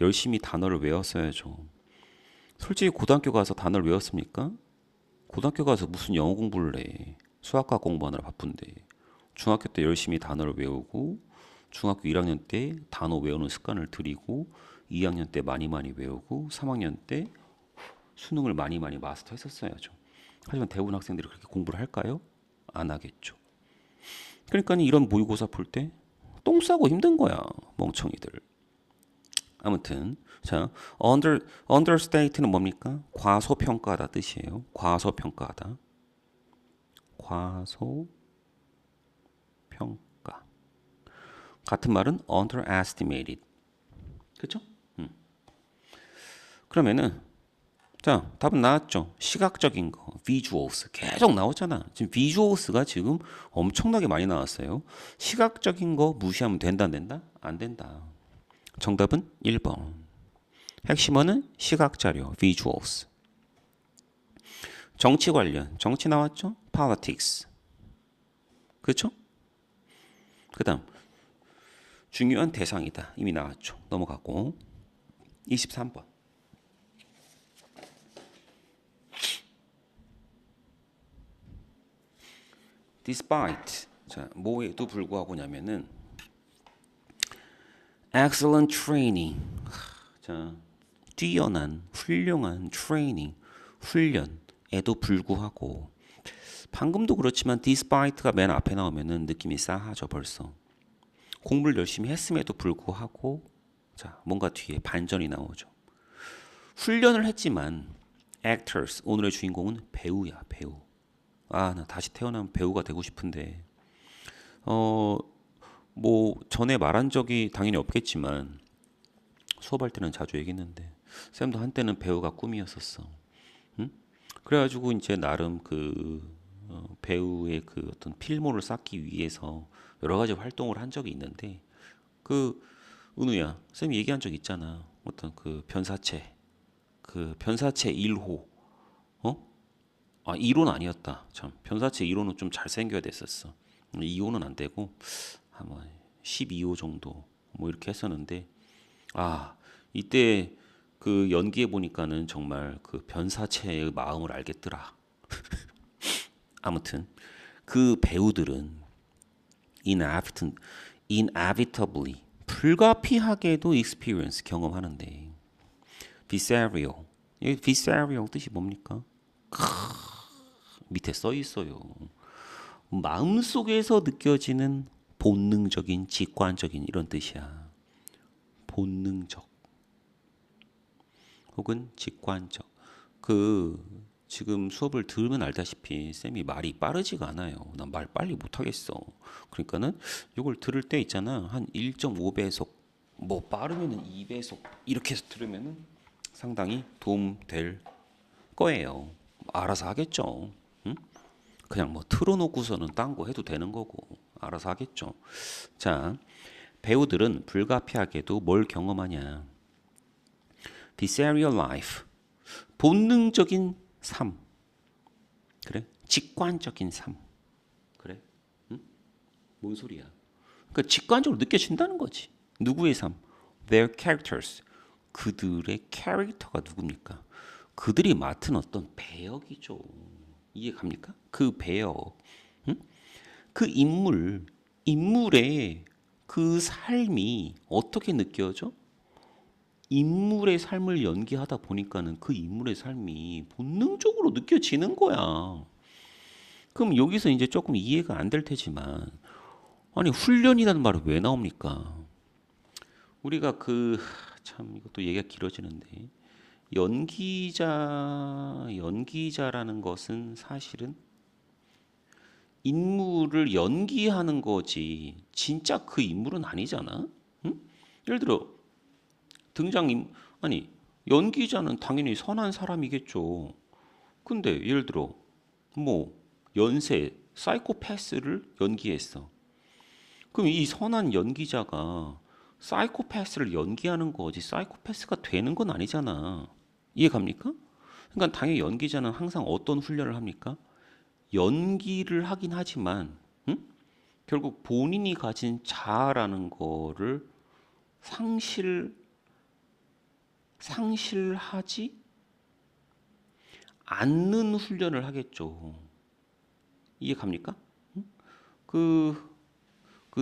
열심히 단어를 외웠어야죠. 솔직히 고등학교 가서 단어를 외웠습니까? 고등학교 가서 무슨 영어 공부를 해. 수학과 공부하느라 바쁜데. 중학교 때 열심히 단어를 외우고 중학교 1학년 때 단어 외우는 습관을 들이고 2학년 때 많이 외우고 3학년 때 수능을 많이 마스터했었어야죠. 하지만 대부분 학생들이 그렇게 공부를 할까요? 안 하겠죠. 그러니까 이런 모의고사 풀 때 똥 싸고 힘든 거야. 멍청이들. 아무튼 자, understate는 뭡니까? 과소평가하다 뜻이에요. 과소평가하다. 과소평가. 같은 말은 underestimated. 그렇죠? 그러면은 자, 답은 나왔죠. 시각적인 거, visuals 계속 나오잖아. 지금 visuals가 지금 엄청나게 많이 나왔어요. 시각적인 거 무시하면 된다, 안 된다? 안 된다. 정답은 1번. 핵심어는 시각 자료, visuals. 정치 관련, 정치 나왔죠? politics. 그렇죠? 그다음 중요한 대상이다. 이미 나왔죠. 넘어가고 23번. despite 자, 뭐에도 불구하고냐면은 excellent training 자, 뛰어난 훌륭한 트레이닝 훈련에도 불구하고 방금도 그렇지만 despite가 맨 앞에 나오면은 느낌이 싸하죠 벌써. 공부를 열심히 했음에도 불구하고 자 뭔가 뒤에 반전이 나오죠. 훈련을 했지만 actors 오늘의 주인공은 배우야 배우. 아 나 다시 태어나면 배우가 되고 싶은데 뭐 전에 말한 적이 당연히 없겠지만 수업할 때는 자주 얘기했는데 쌤도 한때는 배우가 꿈이었었어. 응? 그래가지고 이제 나름 배우의 그 어떤 필모를 쌓기 위해서 여러 가지 활동을 한 적이 있는데 그 은우야 쌤이 얘기한 적 있잖아. 어떤 그 변사체 1호 어? 아 1호는 아니었다. 참 변사체 1호는 좀 잘생겨야 됐었어. 2호는 안 되고 아마 12호 정도 뭐 이렇게 했었는데 아 이때 그 연기해 보니까는 정말 그 변사체의 마음을 알겠더라. 아무튼 그 배우들은 inevitably 불가피하게도 experience 경험하는데 visceral 이 visceral 뜻이 뭡니까? 밑에 써 있어요. 마음속에서 느껴지는 본능적인 직관적인 이런 뜻이야. 본능적 혹은 직관적. 지금 수업을 들으면 알다시피 쌤이 말이 빠르지가 않아요. 난 말 빨리 못 하겠어. 그러니까는 이걸 들을 때 있잖아. 한 1.5배속, 뭐 빠르면은 2배속 이렇게 해서 들으면은 상당히 도움 될 거예요. 알아서 하겠죠. 응? 그냥 뭐 틀어놓고서는 딴 거 해도 되는 거고 알아서 하겠죠. 자, 배우들은 불가피하게도 뭘 경험하냐? visceral life, 본능적인 삶, 그래? 직관적인 삶, 그래? 응? 뭔 소리야? 그러니까 직관적으로 느껴진다는 거지. 누구의 삶? Their characters, 그들의 캐릭터가 누굽니까? 그들이 맡은 어떤 배역이죠. 이해 갑니까? 그 배역, 응? 그 인물의 그 삶이 어떻게 느껴져? 인물의 삶을 연기하다 보니까는 그 인물의 삶이 본능적으로 느껴지는 거야. 그럼 여기서 이제 조금 이해가 안 될 테지만, 아니, 훈련이라는 말이 왜 나옵니까? 우리가 참, 이것도 얘기가 길어지는데, 연기자라는 것은 사실은 인물을 연기하는 거지, 진짜 그 인물은 아니잖아? 응? 예를 들어, 아니, 연기자는 당연히 선한 사람이겠죠. 근데 예를 들어, 뭐, 사이코패스를 연기했어. 그럼 이 선한 연기자가 사이코패스를 연기하는 거지, 사이코패스가 되는 건 아니잖아. 이해 갑니까? 그러니까 당연히 연기자는 항상 어떤 훈련을 합니까? 연기를 하긴 하지만, 응? 결국 본인이 가진 자아라는 거를 상실하지 않는 훈련을 하겠죠. 이해 갑니까? 그,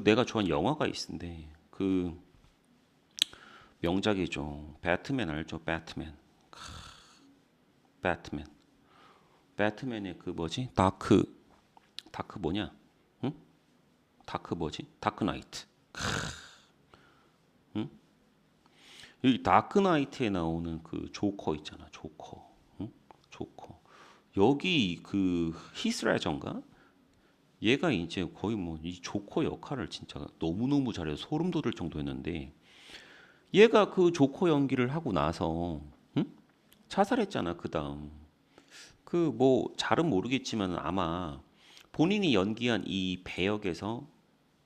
내가 좋아하는 영화가 있는데, 명작이죠. 배트맨 알죠? 배트맨. 배트맨의 다크 뭐냐? 응? 다크 나이트. 응? 이 다크 나이트에 나오는 그 조커 있잖아. 조커. 응? 조커. 여기 히스레저인가? 얘가 이제 거의 뭐 이 조커 역할을 진짜 너무너무 잘해서 소름 돋을 정도였는데 얘가 그 조커 연기를 하고 나서 응? 자살했잖아. 그다음 뭐 잘은 모르겠지만 아마 본인이 연기한 이 배역에서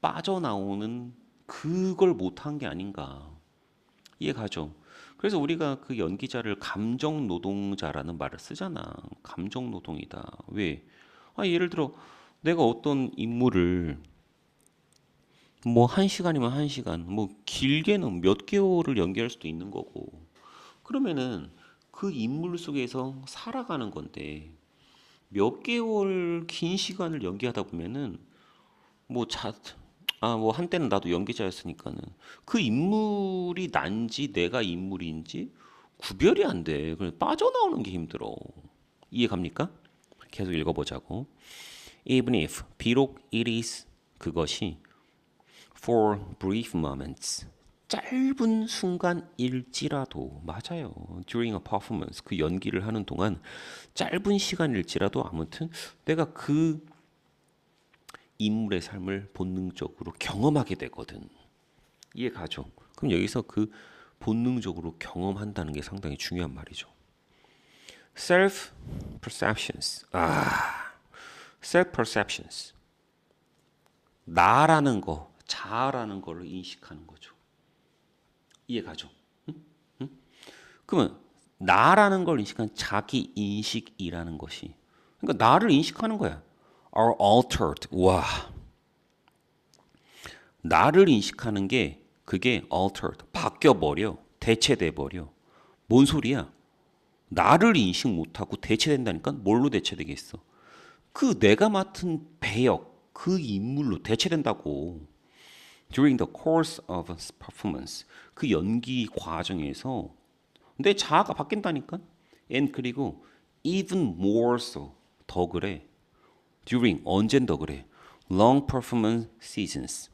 빠져나오는 그걸 못한 게 아닌가 이해가죠? 그래서 우리가 그 연기자를 감정 노동자라는 말을 쓰잖아. 감정 노동이다. 왜? 예를 들어 내가 어떤 인물을 뭐 1시간이면 1시간, 뭐 길게는 몇 개월을 연기할 수도 있는 거고. 그러면은 그 인물 속에서 살아가는 건데 몇 개월 긴 시간을 연기하다 보면은 뭐 뭐 한때는 나도 연기자였으니까는 그 인물이 난지 내가 인물인지 구별이 안 돼. 그래서 빠져나오는 게 힘들어. 이해 갑니까? 계속 읽어보자고. Even if 비록 it is 그것이 for brief moments 짧은 순간일지라도 맞아요. During a performance 그 연기를 하는 동안 짧은 시간일지라도 아무튼 내가 그 인물의 삶을 본능적으로 경험하게 되거든. 이해 가죠? 그럼 여기서 그 본능적으로 경험한다는 게 상당히 중요한 말이죠. Self perceptions. self perceptions. 나라는 거, 자아라는 거를 인식하는 거죠. 이해 가죠? 그러면 나라는 걸 인식한 자기 인식이라는 것이 그러니까 나를 인식하는 거야. are altered. 와. 나를 인식하는 게 그게 altered. 바뀌어 버려. 대체돼 버려. 뭔 소리야? 나를 인식 못하고 대체된다니까 뭘로 대체되겠어? 그 내가 맡은 배역, 그 인물로 대체된다고. During the course of a performance, 그 연기 과정에서 내 자아가 바뀐다니까. And 그리고 even more so, 더 그래. During 언젠 더 그래. Long performance seasons,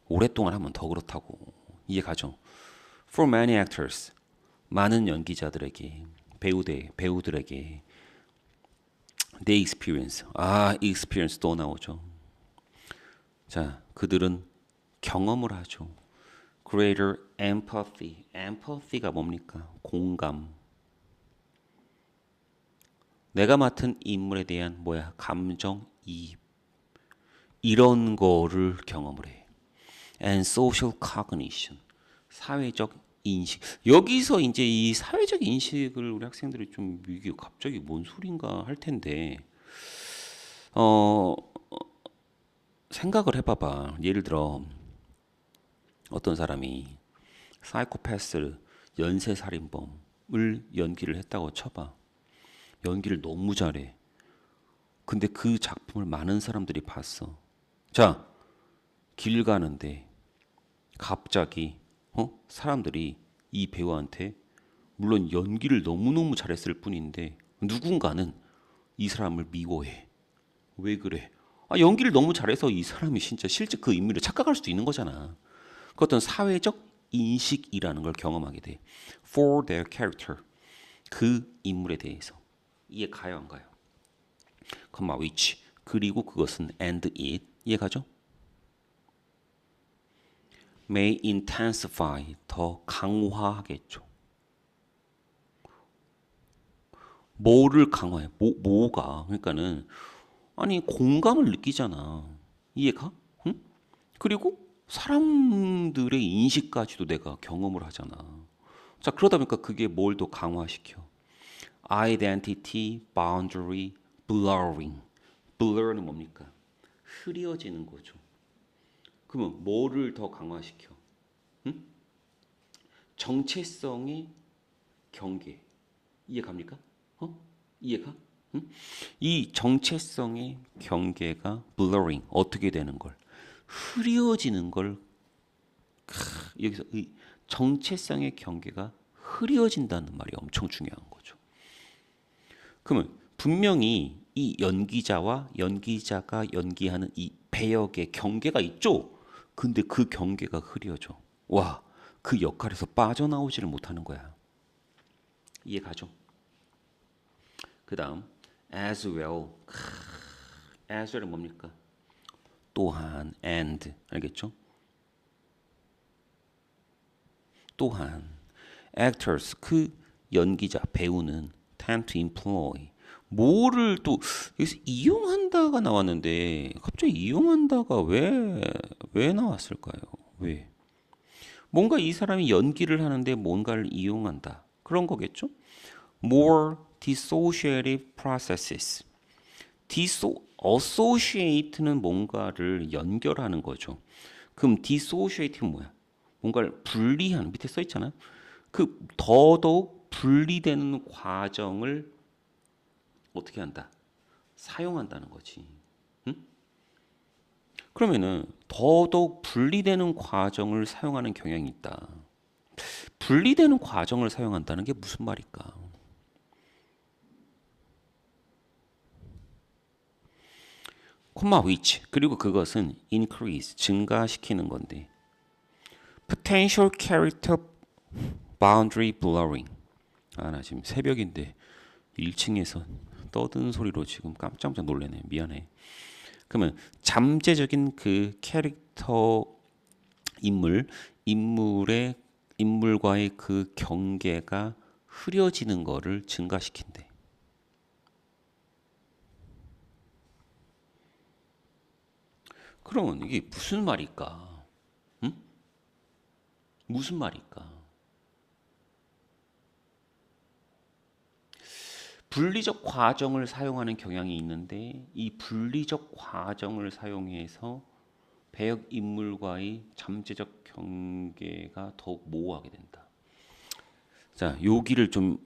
오랫동안 하면 더 그렇다고. 이해 가죠? For many actors, 많은 연기자들에게, 배우들에게 they experience. experience 또 나오죠. 자, 그들은 경험을 하죠. Greater empathy. empathy가 뭡니까? 공감. 내가 맡은 인물에 대한 감정이입. 이런 거를 경험을 해. And social cognition. 사회적 인식. 여기서 이제 이 사회적 인식을 우리 학생들이 좀 이게 갑자기 뭔 소린가 할 텐데 생각을 해봐봐. 예를 들어 어떤 사람이 사이코패스 연쇄살인범을 연기를 했다고 쳐봐. 연기를 너무 잘해. 근데 그 작품을 많은 사람들이 봤어. 자, 길 가는데 갑자기 사람들이 이 배우한테 물론 연기를 너무너무 잘했을 뿐인데 누군가는 이 사람을 미워해. 왜 그래? 연기를 너무 잘해서 이 사람이 진짜 실제 그 인물을 착각할 수도 있는 거잖아. 그 어떤 사회적 인식이라는 걸 경험하게 돼. For their character. 그 인물에 대해서. 이해 가요 안 가요? comma which. 그리고 그것은 and it. 이해 가죠? may intensify. 더 강화하겠죠. 뭐를 강화해? 뭐가? 그러니까는 공감을 느끼잖아. 이해가? 응? 그리고 사람들의 인식까지도 내가 경험을 하잖아. 자, 그러다 보니까 그게 뭘 더 강화시켜? identity, boundary, blurring. blur는 뭡니까? 흐려지는 거죠. 그러면 뭐를 더 강화시켜? 응? 정체성의 경계. 이해 갑니까? 이해가? 응? 이 정체성의 경계가 blurring. 어떻게 되는 걸? 흐려지는 걸. 여기서 이 정체성의 경계가 흐려진다는 말이 엄청 중요한 거죠. 그러면 분명히 이 연기자와 연기자가 연기하는 이 배역의 경계가 있죠. 근데 그 경계가 흐려져. 와, 그 역할에서 빠져나오지를 못하는 거야. 이해 가죠? 그 다음 as well. as well은 뭡니까? 또한 and. 알겠죠? 또한 actors 그 연기자 배우는 tend to employ 뭐를 또 여기서 이용한다가 나왔는데 갑자기 이용한다가 왜 나왔을까요? 왜? 뭔가 이 사람이 연기를 하는데 뭔가를 이용한다. 그런 거겠죠? More dissociative processes. associate는 뭔가를 연결하는 거죠. 그럼 dissociate는 뭐야? 뭔가를 분리하는 밑에 써 있잖아요. 그 더더욱 분리되는 과정을 어떻게 한다? 사용한다는 거지. 응? 그러면은 더더욱 분리되는 과정을 사용하는 경향이 있다. 분리되는 과정을 사용한다는 게 무슨 말일까? 콤마 which 그리고 그것은 increase 증가시키는 건데 potential character boundary blurring 나 지금 새벽인데 1층에서 떠드는 소리로 지금 깜짝깜짝 놀래네. 미안해. 그러면 잠재적인 그 캐릭터 인물과의 그 경계가 흐려지는 거를 증가시킨대. 그러면 이게 무슨 말일까? 응? 무슨 말일까? 분리적 과정을 사용하는 경향이 있는데 이 분리적 과정을 사용해서 배역 인물과의 잠재적 경계가 더욱 모호하게 된다. 자, 여기를 좀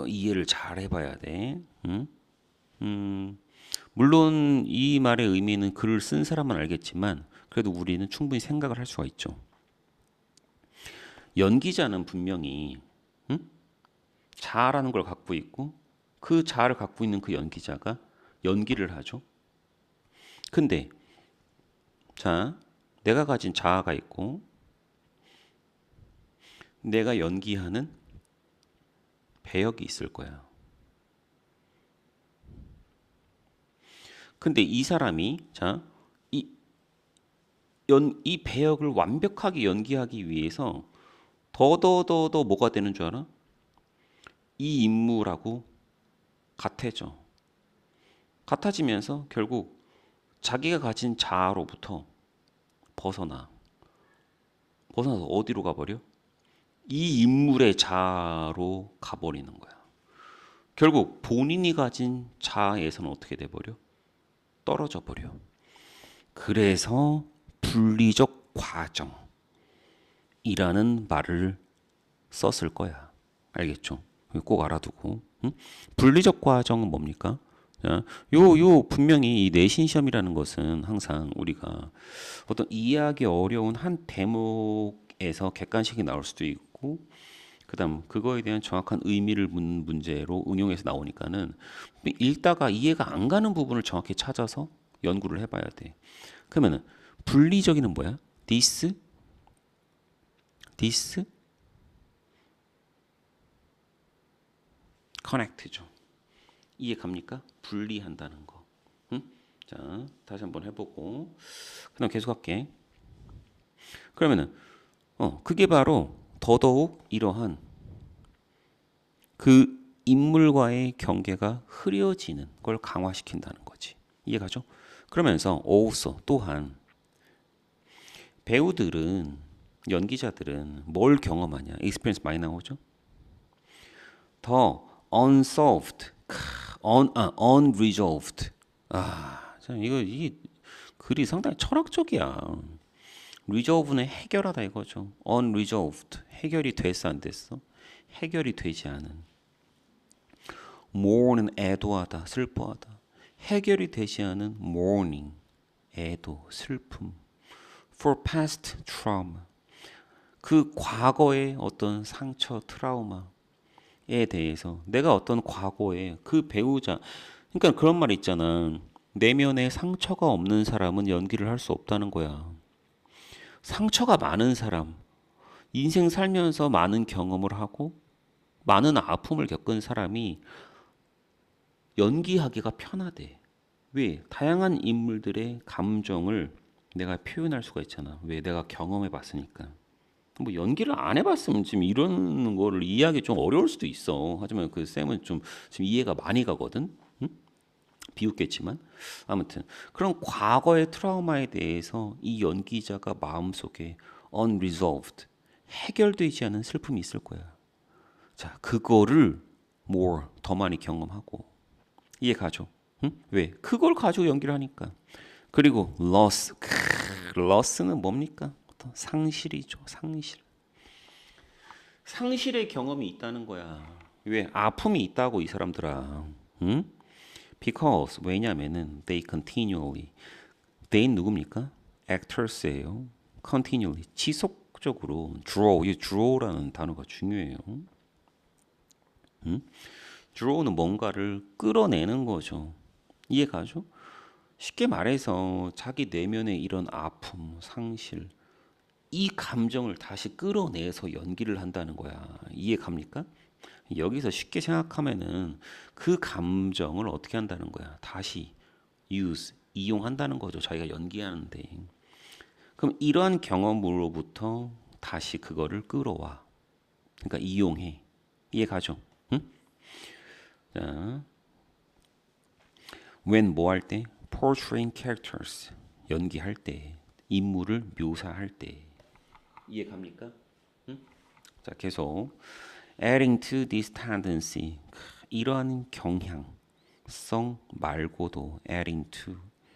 이해를 잘 해봐야 돼. 응? 물론 이 말의 의미는 글을 쓴 사람은 알겠지만 그래도 우리는 충분히 생각을 할 수가 있죠. 연기자는 분명히 자아라는 걸 갖고 있고 그 자아를 갖고 있는 그 연기자가 연기를 하죠. 근데 자, 내가 가진 자아가 있고 내가 연기하는 배역이 있을 거야. 근데 이 사람이 자, 이 배역을 완벽하게 연기하기 위해서 더더더더 뭐가 되는 줄 알아? 이 인물하고 같아져. 같아지면서 결국 자기가 가진 자아로부터 벗어나서 어디로 가버려? 이 인물의 자아로 가버리는 거야. 결국 본인이 가진 자아에서는 어떻게 돼버려? 떨어져 버려. 그래서 분리적 과정이라는 말을 썼을 거야. 알겠죠? 꼭 알아두고. 응? 분리적 과정은 뭡니까? 자, 요 분명히 이 내신 시험이라는 것은 항상 우리가 어떤 이해하기 어려운 한 대목에서 객관식이 나올 수도 있고 그다음 그거에 대한 정확한 의미를 묻는 문제로 응용해서 나오니까는 읽다가 이해가 안 가는 부분을 정확히 찾아서 연구를 해봐야 돼. 그러면은 분리적이는 뭐야? this, connect죠. 이해 갑니까? 분리한다는 거. 응? 자, 다시 한번 해보고 그다음 계속할게. 그러면은 그게 바로 더더욱 이러한 그 인물과의 경계가 흐려지는 걸 강화시킨다는 거지. 이해가죠? 그러면서 also 또한 배우들은 연기자들은 뭘 경험하냐? experience 많이 나오죠? 더 unsolved, unresolved. 참 이게 글이 상당히 철학적이야. resolve는 해결하다 이거죠. unresolved 해결이 됐어 안 됐어? 해결이 되지 않은. mourn은 애도하다, 슬퍼하다. 해결이 되지 않은 mourning, 애도, 슬픔. for past trauma. 그 과거의 어떤 상처, 트라우마에 대해서 내가 어떤 과거에 그 배우자, 그러니까 그런 말 있잖아. 내면에 상처가 없는 사람은 연기를 할 수 없다는 거야. 상처가 많은 사람, 인생 살면서 많은 경험을 하고 많은 아픔을 겪은 사람이 연기하기가 편하대. 왜? 다양한 인물들의 감정을 내가 표현할 수가 있잖아. 왜? 내가 경험해 봤으니까. 뭐 연기를 안 해봤으면 지금 이런 거를 이해하기 좀 어려울 수도 있어. 하지만 그 쌤은 좀 지금 이해가 많이 가거든. 응? 비웃겠지만 아무튼 그런 과거의 트라우마에 대해서 이 연기자가 마음속에 unresolved 해결되지 않은 슬픔이 있을 거야. 자, 그거를 more 더 많이 경험하고 이해 가죠? 응? 왜? 그걸 가지고 연기를 하니까. 그리고 loss, loss는 뭡니까? 어떤 상실이죠. 상실. 상실의 경험이 있다는 거야. 왜? 아픔이 있다고 이 사람들아. 응? Because 왜냐면은 they continually. they 누굽니까? actors예요. continually 지속적으로 draw. 이 draw라는 단어가 중요해요. 응? draw는 뭔가를 끌어내는 거죠. 이해 가죠? 쉽게 말해서 자기 내면의 이런 아픔, 상실, 이 감정을 다시 끌어내서 연기를 한다는 거야. 이해 갑니까? 여기서 쉽게 생각하면은 그 감정을 어떻게 한다는 거야? 다시 use, 이용한다는 거죠. 자기가 연기하는데. 그럼 이러한 경험으로부터 다시 그거를 끌어와. 그러니까 이용해. 이해 가죠? 응? 자, when 뭐 할 때? portraying characters. 연기할 때. 인물을 묘사할 때. 이해 갑니까? 자, 계속 adding to this tendency. 이러한 경향성 말고도 adding to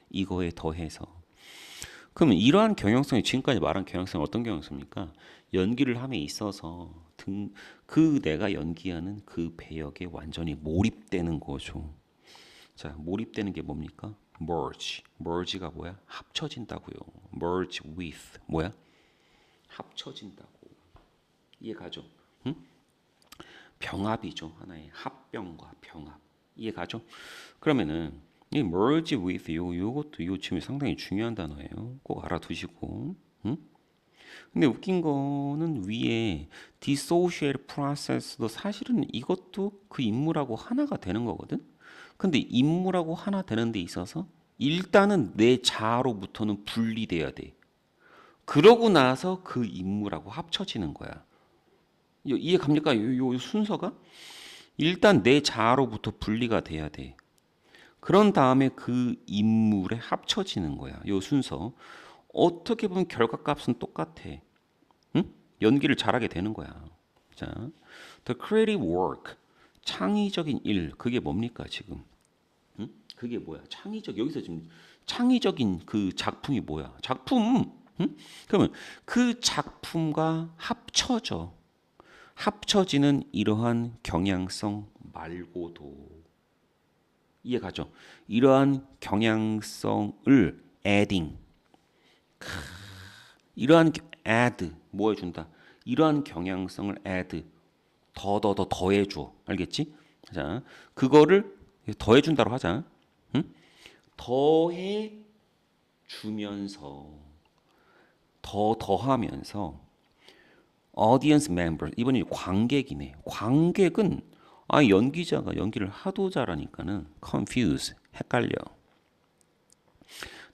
이거에 더해서. 그러면 이러한 경향성이 지금까지 말한 경향성은 어떤 경향성입니까? 연기를 함에 있어서 그 내가 연기하는 그 배역에 완전히 몰입되는 거죠. 자, 몰입되는 게 뭡니까? merge. merge가 뭐야? 합쳐진다고요. merge with 뭐야? 합쳐진다고. 이해 가죠? 응? 병합이죠. 하나의 합병과 병합. 이해 가죠? 그러면은 이 merge with 요것도 요 지금 상당히 중요한 단어예요. 꼭 알아두시고. 응? 근데 웃긴 거는 위에 dissociate process도 사실은 이것도 그 인물하고 하나가 되는 거거든. 근데 인물하고 하나 되는 데 있어서 일단은 내 자아로부터는 분리돼야 돼. 그러고 나서 그 인물하고 합쳐지는 거야. 이해 갑니까? 요 순서가? 일단 내 자아로부터 분리가 돼야 돼. 그런 다음에 그 인물에 합쳐지는 거야. 요 순서. 어떻게 보면 결과값은 똑같아. 응? 연기를 잘하게 되는 거야. 자, the creative work. 창의적인 일. 그게 뭡니까, 지금? 응? 그게 뭐야? 여기서 지금 창의적인 그 작품이 뭐야? 작품. 응? 그러면 그 작품과 합쳐지는 이러한 경향성 말고도 이해 가죠? 이러한 경향성을 adding 이러한 add 뭐 해준다? 이러한 경향성을 add 더 더해줘. 알겠지? 자, 그거를 더해준다로 하자. 응? 더해 주면서 더하면서 audience member 이번에 관객이네. 관객은 연기자가 연기를 하도 잘하니까는 confuse 헷갈려.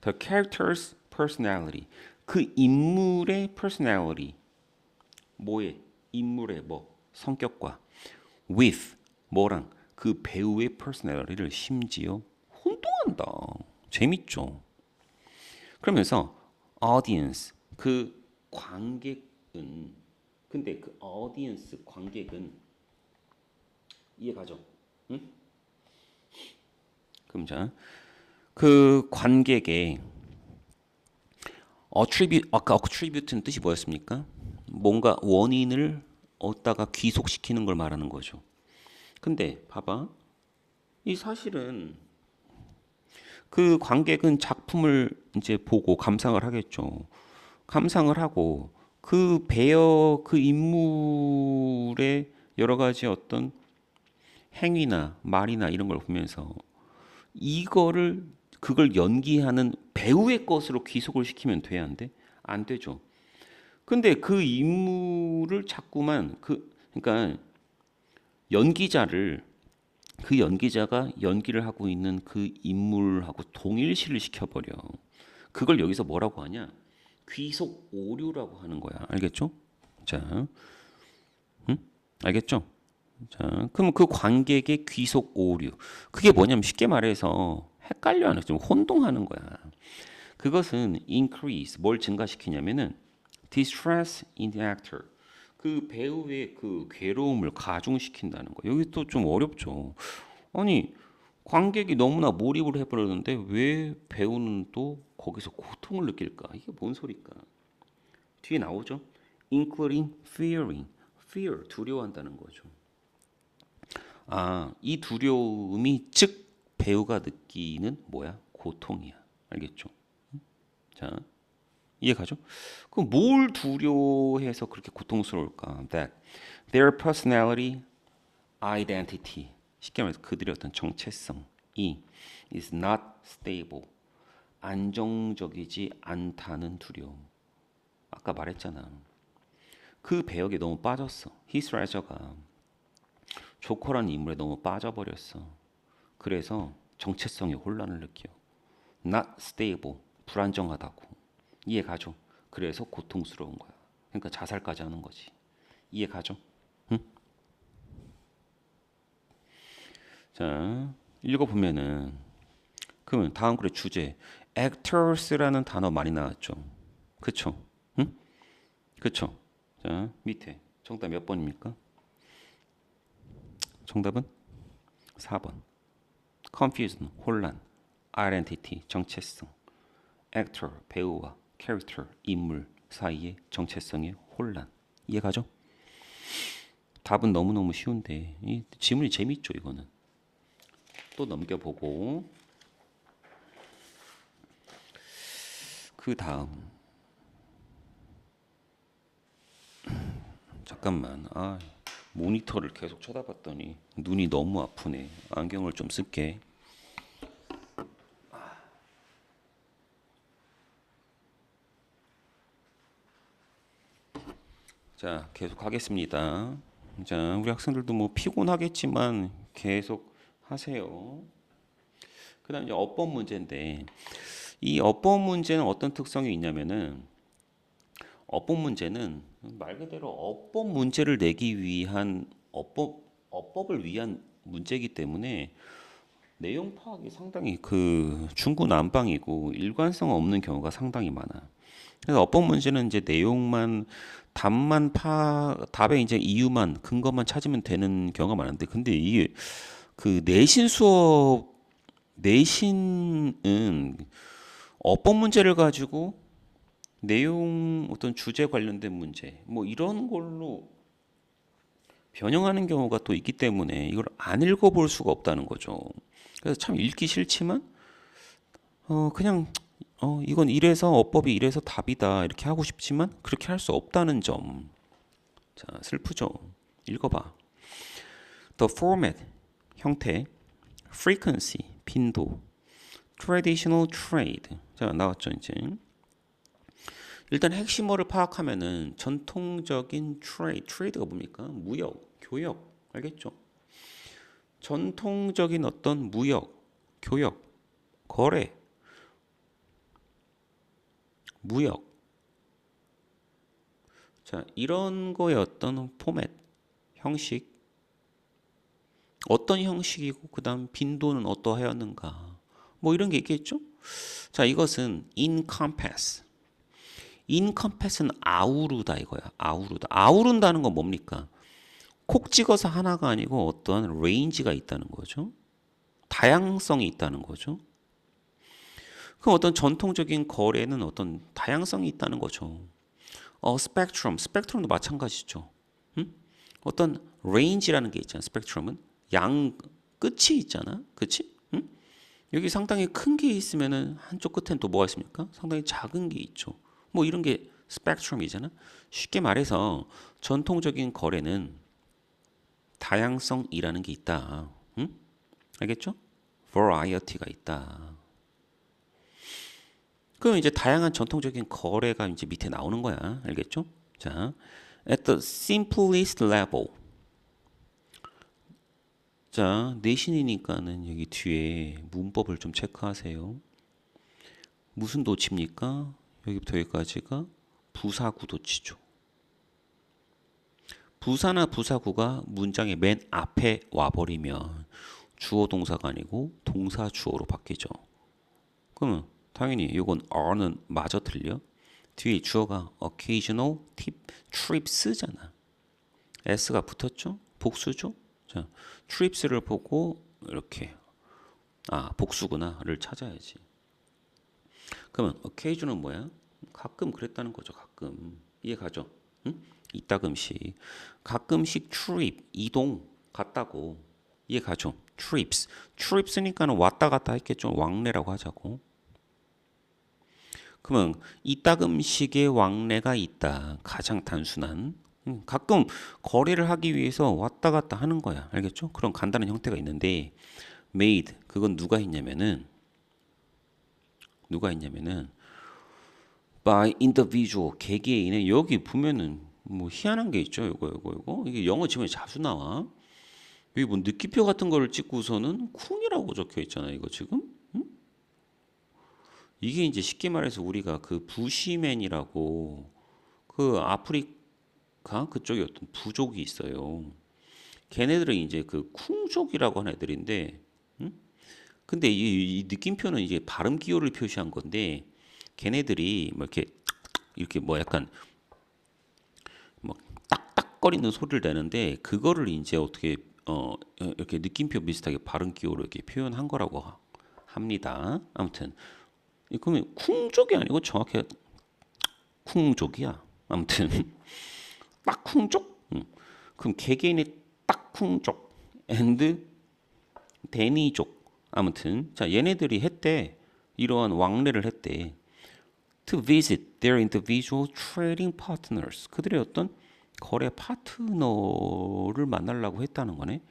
The character's personality 그 인물의 personality 뭐에 인물의 뭐 성격과 with 뭐랑 그 배우의 personality를 심지어 혼동한다. 재밌죠. 그러면서 audience 그 관객은 근데 그 audience 관객은 이해 가죠? 응? 그럼 자, 그 관객의 attribute 아까 attribute는 뜻이 뭐였습니까? 뭔가 원인을 얻다가 귀속시키는 걸 말하는 거죠. 근데 봐봐. 이 사실은 그 관객은 작품을 이제 보고 감상을 하겠죠. 감상을 하고 그 배역 그 인물의 여러 가지 어떤 행위나 말이나 이런 걸 보면서 이거를 그걸 연기하는 배우의 것으로 귀속을 시키면 돼야 안 돼? 안 되죠. 근데 그 인물을 자꾸만 그러니까 연기자를 그 연기자가 연기를 하고 있는 그 인물하고 동일시를 시켜버려. 그걸 여기서 뭐라고 하냐? 귀속 오류라고 하는 거야. 알겠죠? 자, 알겠죠? 자, 그럼 그 관객의 귀속 오류. 그게 뭐냐면 쉽게 말해서 헷갈려하는, 좀 혼동하는 거야. 그것은 increase, 뭘 증가시키냐면은 distress in the actor. 그 배우의 그 괴로움을 가중시킨다는 거. 여기 또 좀 어렵죠. 아니, 관객이 너무나 몰입을 해버렸는데 왜 배우는 또 거기서 고통을 느낄까? 이게 뭔 소리일까? 뒤에 나오죠. including fearing. fear, 두려워한다는 거죠. 이 두려움이 즉 배우가 느끼는 뭐야? 고통이야. 알겠죠? 자, 이해 가죠? 그럼 뭘 두려워해서 그렇게 고통스러울까? That their personality, identity, 쉽게 말해서 그들의 어떤 정체성이 is not stable. 안정적이지 않다는 두려움. 아까 말했잖아. 그 배역에 너무 빠졌어. 히스레저가 조커라는 인물에 너무 빠져버렸어. 그래서 정체성의 혼란을 느껴. Not stable, 불안정하다고. 이해 가죠? 그래서 고통스러운 거야. 그러니까 자살까지 하는 거지. 이해 가죠? 응? 자, 읽어보면은 그러면 다음 글의 주제 actors라는 단어 많이 나왔죠. 그쵸? 응? 그쵸? 자, 밑에 정답 몇 번입니까? 정답은 4번. confusion, 혼란, identity, 정체성, actor, 배우와 character, 인물 사이의 정체성의 혼란. 이해가죠? 답은 너무너무 쉬운데 이 지문이 재밌죠, 이거는. 또 넘겨보고 그 다음 잠깐만. 모니터를 계속 쳐다봤더니 눈이 너무 아프네. 안경을 좀 쓸게. 자, 계속 하겠습니다. 자, 우리 학생들도 뭐 피곤하겠지만 계속 하세요. 그다음 이제 어법 문제인데 이 어법 문제는 어떤 특성이 있냐면은 어법 문제는 말 그대로 어법 문제를 내기 위한 어법을 위한 문제이기 때문에 내용 파악이 상당히 그 중구난방이고 일관성 없는 경우가 상당히 많아. 그래서 어법 문제는 이제 내용만 답의 이제 이유만 근거만 찾으면 되는 경우가 많은데 근데 이게 그 내신은 어법 문제를 가지고 내용 어떤 주제 관련된 문제 뭐 이런 걸로 변형하는 경우가 또 있기 때문에 이걸 안 읽어볼 수가 없다는 거죠. 그래서 참 읽기 싫지만 그냥 이건 이래서 어법이 이래서 답이다 이렇게 하고 싶지만 그렇게 할 수 없다는 점. 자, 슬프죠. 읽어봐. The format 형태, frequency 빈도, traditional trade. 자, 나왔죠 이제. 일단 핵심어를 파악하면은 전통적인 trade가 뭡니까? 무역, 교역, 알겠죠? 전통적인 어떤 무역, 교역, 거래, 무역. 자, 이런 거의 어떤 포맷, 형식, 어떤 형식이고 그다음 빈도는 어떠하였는가. 뭐 이런 게 있겠죠? 자, 이것은 encompass. encompass는 아우르다 이거야. 아우르다. 아우른다는 건 뭡니까? 콕 찍어서 하나가 아니고 어떠한 레인지가 있다는 거죠. 다양성이 있다는 거죠. 그럼 어떤 전통적인 거래는 어떤 다양성이 있다는 거죠. 스펙트럼도 마찬가지죠. 음? 어떤 레인지라는 게 있잖아. 스펙트럼은 양 끝이 있잖아. 그치? 여기 상당히 큰 게 있으면은 한쪽 끝엔 또 뭐가 있습니까? 상당히 작은 게 있죠. 뭐 이런 게 스펙트럼이잖아. 쉽게 말해서 전통적인 거래는 다양성이라는 게 있다. 알겠죠? variety가 있다. 그럼 이제 다양한 전통적인 거래가 이제 밑에 나오는 거야. 알겠죠? 자, at the simplest level. 자, 내신이니까는 여기 뒤에 문법을 좀 체크하세요. 무슨 도치입니까? 여기부터 여기까지가 부사구 도치죠. 부사나 부사구가 문장의 맨 앞에 와버리면 주어 동사가 아니고 동사 주어로 바뀌죠. 그러면 당연히 이건 are는 마저 틀려. 뒤에 주어가 occasional trips잖아. s가 붙었죠? 복수죠? 자, trips를 보고 이렇게 복수구나를 찾아야지. 그러면 occasion은 뭐야? 가끔 그랬다는 거죠. 가끔. 이해 가죠? 응? 이따금씩. 가끔씩 trip, 이동, 갔다고. 이해 가죠? trips니까는 왔다 갔다 했겠죠. 왕래라고 하자고. 그러면 이따금씩의 왕래가 있다. 가장 단순한. 가끔 거래를 하기 위해서 왔다 갔다 하는 거야. 알겠죠? 그런 간단한 형태가 있는데 made 그건 누가 했냐면은 누가 했냐면은 by individual 개개인의 여기 보면은 뭐 희한한 게 있죠. 이거 이게 영어 지문에 자주 나와. 여기 뭐 느낌표 같은 거를 찍고서는 쿵이라고 적혀 있잖아요. 이거 지금 이게 이제 쉽게 말해서 우리가 그 부시맨이라고 그 아프리카 그쪽에 어떤 부족이 있어요. 걔네들은 이제 그 쿵족이라고 하는 애들인데, 근데 이 느낌표는 이제 발음 기호를 표시한 건데, 걔네들이 뭐 이렇게 뭐 약간 뭐 딱딱거리는 소리를 내는데, 그거를 이제 어떻게 이렇게 느낌표 비슷하게 발음 기호로 이렇게 표현한 거라고 합니다. 아무튼 그러면 쿵족이 아니고 정확히 쿵족이야. 아무튼 딱쿵족? 그럼 개개인의 딱쿵족 and 데니족. 아무튼 자 얘네들이 했대. 이러한 왕래를 했대. To visit their individual trading partners. 그들의 어떤 거래 파트너를 만나려고 했다는 거네.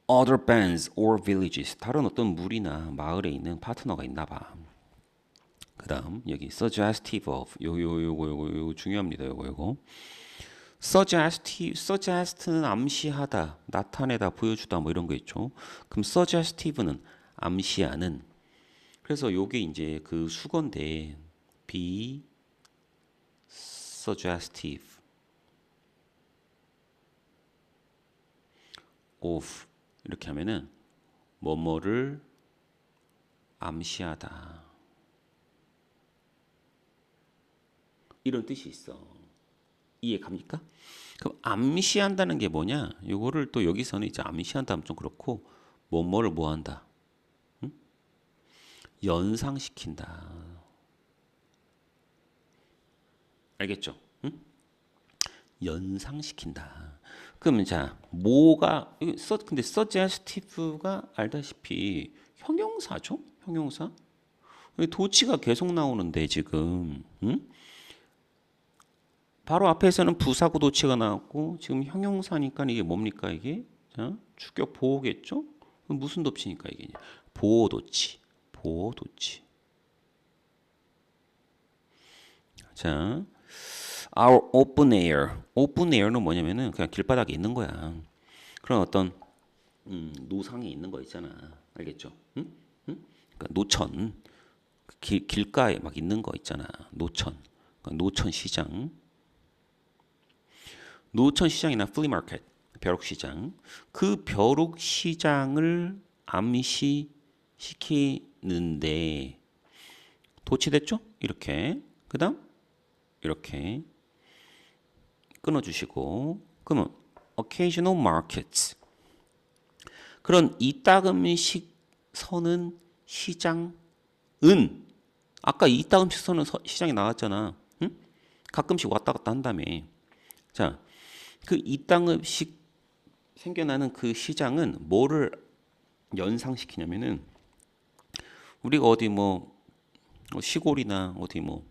Other bands or villages. 다른 어떤 무리나 마을에 있는 파트너가 있나 봐. 그다음 여기 suggestive of 요거 중요합니다. 요거 suggest는 암시하다, 나타내다, 보여주다 뭐 이런 거 있죠. 그럼 suggestive는 암시하는. 그래서 요게 이제 그 수건데 be suggestive of 이렇게 하면은 뭐뭐를 암시하다. 이런 뜻이 있어. 이해 갑니까? 그럼 암시한다는 게 뭐냐? 요거를 또 여기서는 이제 암시한다 하면 좀 그렇고 뭐뭐를 뭐 한다? 응? 연상시킨다. 알겠죠? 응? 연상시킨다. 그러면 자, 뭐가 근데 suggestive가 알다시피 형용사죠? 형용사? 도치가 계속 나오는데 지금 응? 바로 앞에서는 부사구 도치가 나왔고 지금 형용사니까 이게 뭡니까 이게? 자, 주격 보호겠죠? 무슨 도치니까 이게? 보호 도치. 보호 도치. 자, our open air. open air는 뭐냐면은 그냥 길바닥에 있는 거야. 그런 어떤 노상에 있는 거 있잖아. 알겠죠? 응? 응? 그러니까 노천. 길가에 막 있는 거 있잖아. 노천. 그러니까 노천 시장. 노천 시장이나 플리마켓, 벼룩 시장. 그 벼룩 시장을 암시시키는데 도치됐죠? 이렇게. 그다음 이렇게 끊어주시고 그러면 occasional markets 그런 이따금씩 서는 시장은 아까 이따금씩 서는 시장이 나왔잖아. 응? 가끔씩 왔다 갔다 한다며. 자, 그 이따금씩 생겨나는 그 시장은 뭐를 연상시키냐면은 우리가 어디 뭐 시골이나 어디 뭐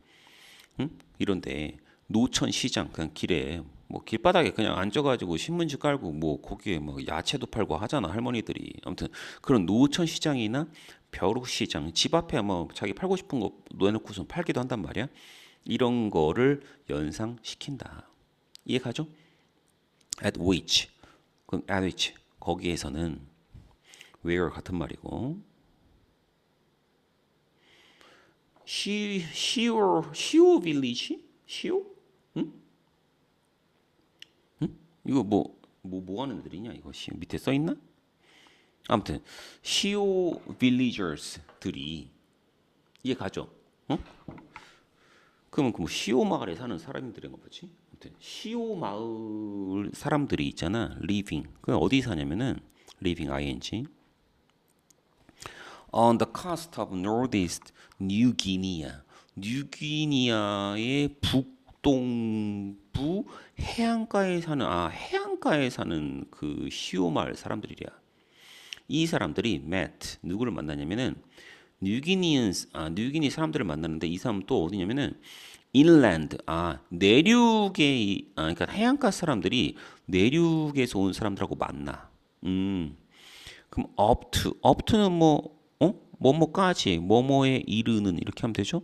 이런데 노천 시장 그냥 길에 뭐 길바닥에 그냥 앉아가지고 신문지 깔고 뭐 거기에 뭐 야채도 팔고 하잖아 할머니들이. 아무튼 그런 노천 시장이나 벼룩 시장 집 앞에 뭐 자기 팔고 싶은 거 놓아놓고서 팔기도 한단 말이야. 이런 거를 연상시킨다. 이해가죠? At which 그럼 at which 거기에서는 where 같은 말이고 시오 빌리지? 시오? 응? 응? 이거 뭐 하는 애들이냐 이거 시오 밑에 써 있나? 아무튼 시오 빌리저스들이 이해 가죠? 어? 그러면 그 뭐 시오 마을에 사는 사람들인가 보지? 아무튼 시오 마을 사람들이 있잖아. living. 그 어디 사냐면은 living ing on the coast of northeast New Guinea. 뉴기니아의 북동부 해안가에 사는 해안가에 사는 그 시오 마을 사람들이랴. 이 사람들이 met 누구를 만나냐면은 뉴기니 사람들을 만나는데 이 사람은 또 어디냐면은 inland 내륙에 그러니까 해안가 사람들이 내륙에서 온 사람들하고 만나. 그럼 up to는 뭐 뭐뭐까지, 뭐뭐에 이르는 이렇게 하면 되죠?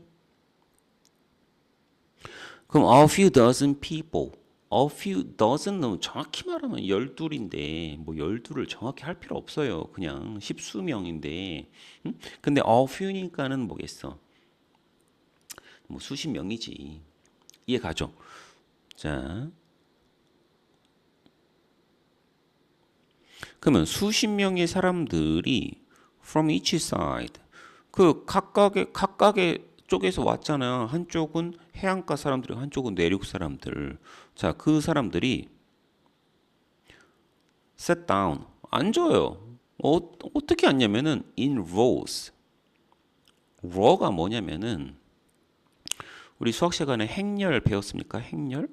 그럼 a few dozen people. a few dozen은 정확히 말하면 열둘인데 뭐 열둘을 정확히 할 필요 없어요. 그냥 십수명인데. 근데 a few니까는 뭐겠어? 뭐 수십 명이지. 이해 가죠? 자, 그러면 수십 명의 사람들이 from each side 그 각각의 쪽에서 왔잖아. 한쪽은 해안가 사람들이고 한쪽은 내륙 사람들. 자, 그 사람들이 sit down 앉아요. 어떻게 앉냐면은 in rows. row가 뭐냐면은 우리 수학 시간에 행렬 배웠습니까? 행렬?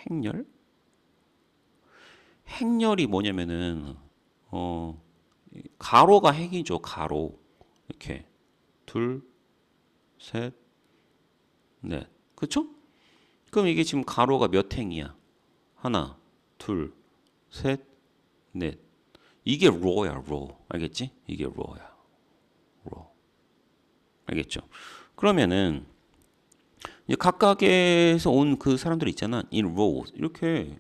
행렬? 행렬이 뭐냐면은 가로가 행이죠. 가로 이렇게 둘, 셋, 넷. 그렇죠? 그럼 이게 지금 가로가 몇 행이야? 하나, 둘, 셋, 넷. 이게 로야, 로. 알겠지? 이게 로야. 로. 알겠죠? 그러면은 이제 각각에서 온 그 사람들 있잖아. in rows. 이렇게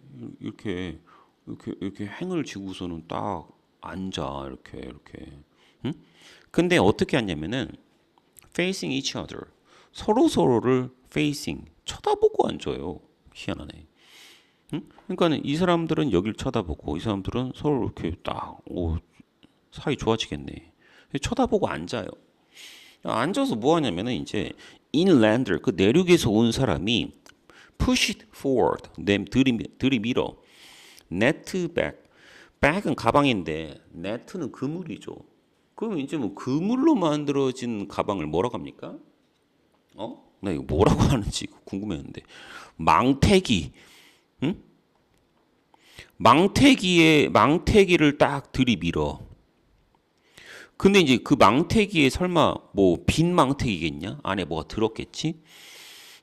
행을 지고서는 딱 앉아. 이렇게. 응? 근데 어떻게 하냐면은 facing each other. 서로를 facing 쳐다보고 앉아요. 희한하네. 응? 그러니까 이 사람들은 여길 쳐다보고 이 사람들은 서로 이렇게 딱 사이 좋아지겠네. 쳐다보고 앉아요. 앉아서 뭐 하냐면은 이제 inlander 그 내륙에서 온 사람이 push it forward 들이밀어 net back bag은 가방인데 net는 그물이죠. 그럼 이제 뭐 그물로 만들어진 가방을 뭐라고 합니까? 나 이거 뭐라고 하는지 궁금했는데 망태기, 응? 망태기를 딱 들이밀어. 근데 이제 그 망태기에 설마 뭐 빈 망태기겠냐? 안에 뭐가 들었겠지?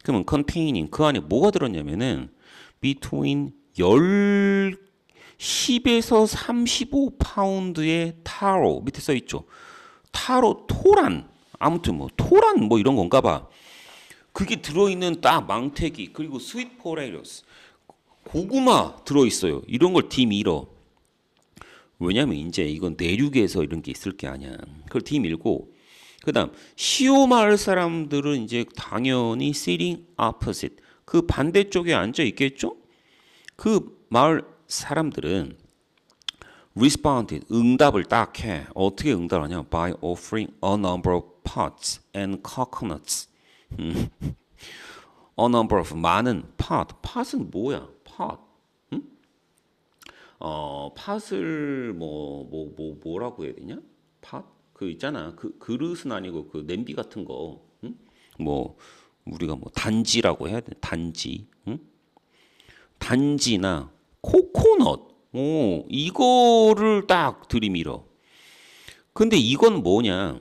그러면 containing 그 안에 뭐가 들었냐면은 between 10에서 35파운드의 타로 밑에 써 있죠. 타로 토란 아무튼 뭐 토란 뭐 이런 건가 봐. 그게 들어있는 딱 망태기 그리고 스윗 포테이토스 고구마 들어있어요. 이런 걸 뒤밀어. 왜냐면 이제 이건 내륙에서 이런 게 있을 게 아니야. 그걸 뒤밀고 그다음 시오 마을 사람들은 이제 당연히 sitting opposite 그 반대쪽에 앉아 있겠죠? 그 마을 사람들은 responded 응답을 딱 해. 어떻게 응답하냐? By offering a number of pots and coconuts. A number of 많은 pot. pot은 뭐야? pot. 팥을 뭐라고 해야 되냐? 팥? 그 있잖아. 그 그릇은 아니고 그 냄비 같은 거. 응? 뭐 우리가 뭐 단지라고 해야 돼. 단지. 응? 단지나 코코넛. 이거를 딱 들이밀어. 근데 이건 뭐냐?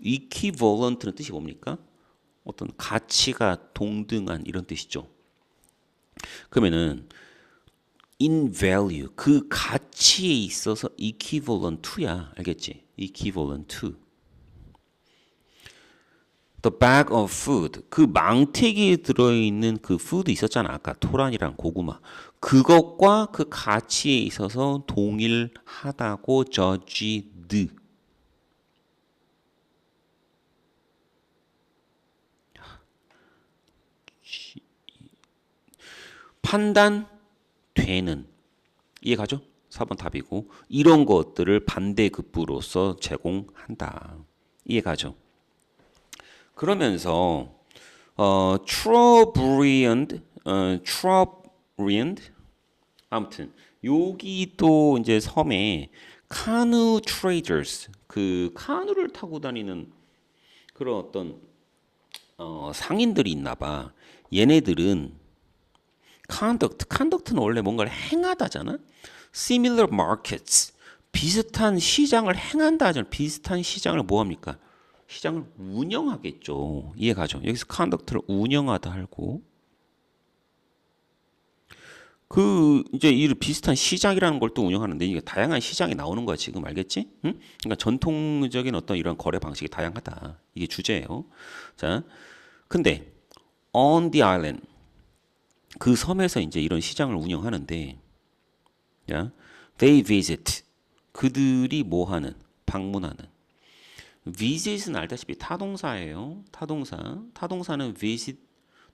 equivalent는 뜻이 뭡니까? 어떤 가치가 동등한 이런 뜻이죠. 그러면은 in value 그 가치에 있어서 equivalent to야. 알겠지? equivalent to. The bag of food 그 망태기에 들어있는 그 food 있었잖아. 아까 토란이랑 고구마. 그것과 그 가치에 있어서 동일하다고 judged. 판단되는 이해가죠? 4번 답이고 이런 것들을 반대급부로서 제공한다. 이해가죠? 그러면서 troubriand 아무튼 여기 또 이제 섬에 카누 트레이더스 그 카누를 타고 다니는 그런 어떤 상인들이 있나 봐. 얘네들은 conduct는 원래 뭔가를 행하다잖아. similar markets 비슷한 시장을 행한다 하잖아. 비슷한 시장을 뭐 합니까? 시장을 운영하겠죠. 이해가죠? 여기서 conduct를 운영하다 하고 그 이제 이 비슷한 시장이라는 걸 또 운영하는데 이게 다양한 시장이 나오는 거야 지금 알겠지? 응? 그러니까 전통적인 어떤 이런 거래 방식이 다양하다. 이게 주제예요. 자, 근데 on the island 그 섬에서 이제 이런 시장을 운영하는데, 야, they visit 그들이 뭐 하는 방문하는. visit은 알다시피 타동사예요. 타동사. 타동사는 visit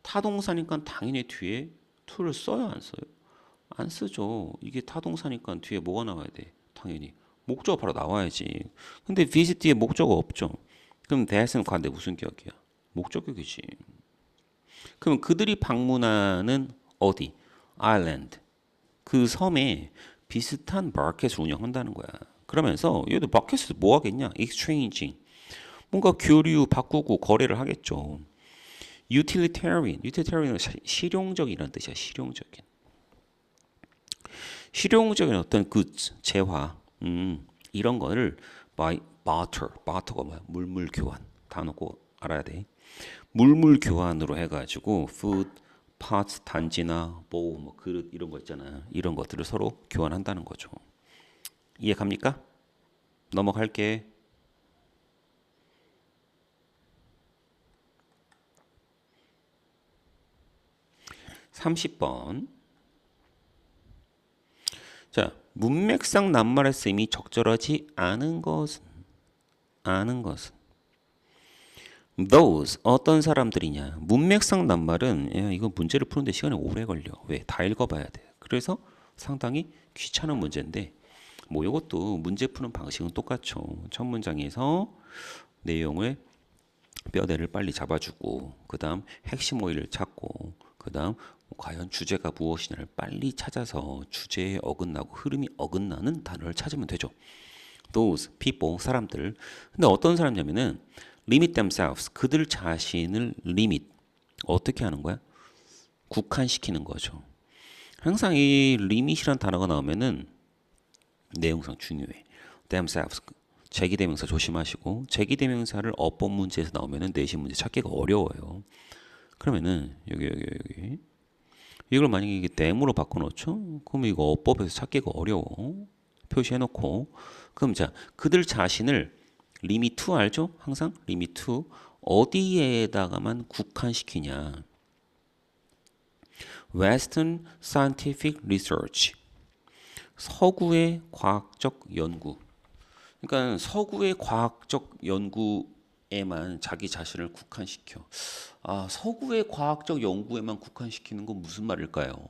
타동사니까 당연히 뒤에 to를 써요, 안 써요? 안 쓰죠. 이게 타동사니까 뒤에 뭐가 나와야 돼? 당연히 목적어 바로 나와야지. 근데 visit 뒤에 목적어 없죠. 그럼 that은 관대 무슨 격이야? 목적격이지. 그럼 그들이 방문하는 어디? 아일랜드. 그 섬에 비슷한 마켓을 운영한다는 거야. 그러면서 얘도 마켓에서 뭐 하겠냐? exchanging. 뭔가 교류, 바꾸고 거래를 하겠죠. utilitarian은 실용적이라는 뜻이야. 실용적인. 실용적인 어떤 goods, 재화, 이런 거를 by barter가 뭐야? 물물 교환. 단어 꼭 알아야 돼. 물물 교환으로 해가지고 food, parts, 단지나 뭐 그릇 이런 거 있잖아. 이런 것들을 서로 교환한다는 거죠. 이해 갑니까? 넘어갈게. 30번. 자, 문맥상 낱말의 쓰임이 적절하지 않은 것은 those 어떤 사람들이냐. 문맥상 낱말은 야, 이거 문제를 푸는데 시간이 오래 걸려. 왜? 다 읽어봐야 돼. 그래서 상당히 귀찮은 문제인데 뭐 이것도 문제 푸는 방식은 똑같죠. 첫 문장에서 내용을 뼈대를 빨리 잡아주고 그 다음 핵심 오일을 찾고 그 다음 과연 주제가 무엇이냐를 빨리 찾아서 주제에 어긋나고 흐름이 어긋나는 단어를 찾으면 되죠. Those people 사람들. 근데 어떤 사람이냐면은 limit themselves 그들 자신을 limit 어떻게 하는 거야? 국한시키는 거죠. 항상 이 limit이란 단어가 나오면은 내용상 중요해. themselves 제기대명사 조심하시고 제기대명사를 어법 문제에서 나오면은 내신 문제 찾기가 어려워요. 그러면은 여기 이걸 만약에 이게 them으로 바꿔놓죠? 그럼 이거 어법에서 찾기가 어려워. 표시해놓고 그럼 자 그들 자신을 limit to 알죠? 항상 limit to 어디에다가만 국한시키냐? Western Scientific Research 서구의 과학적 연구. 그러니까 서구의 과학적 연구에만 자기 자신을 국한시켜. 아, 서구의 과학적 연구에만 국한시키는 건 무슨 말일까요?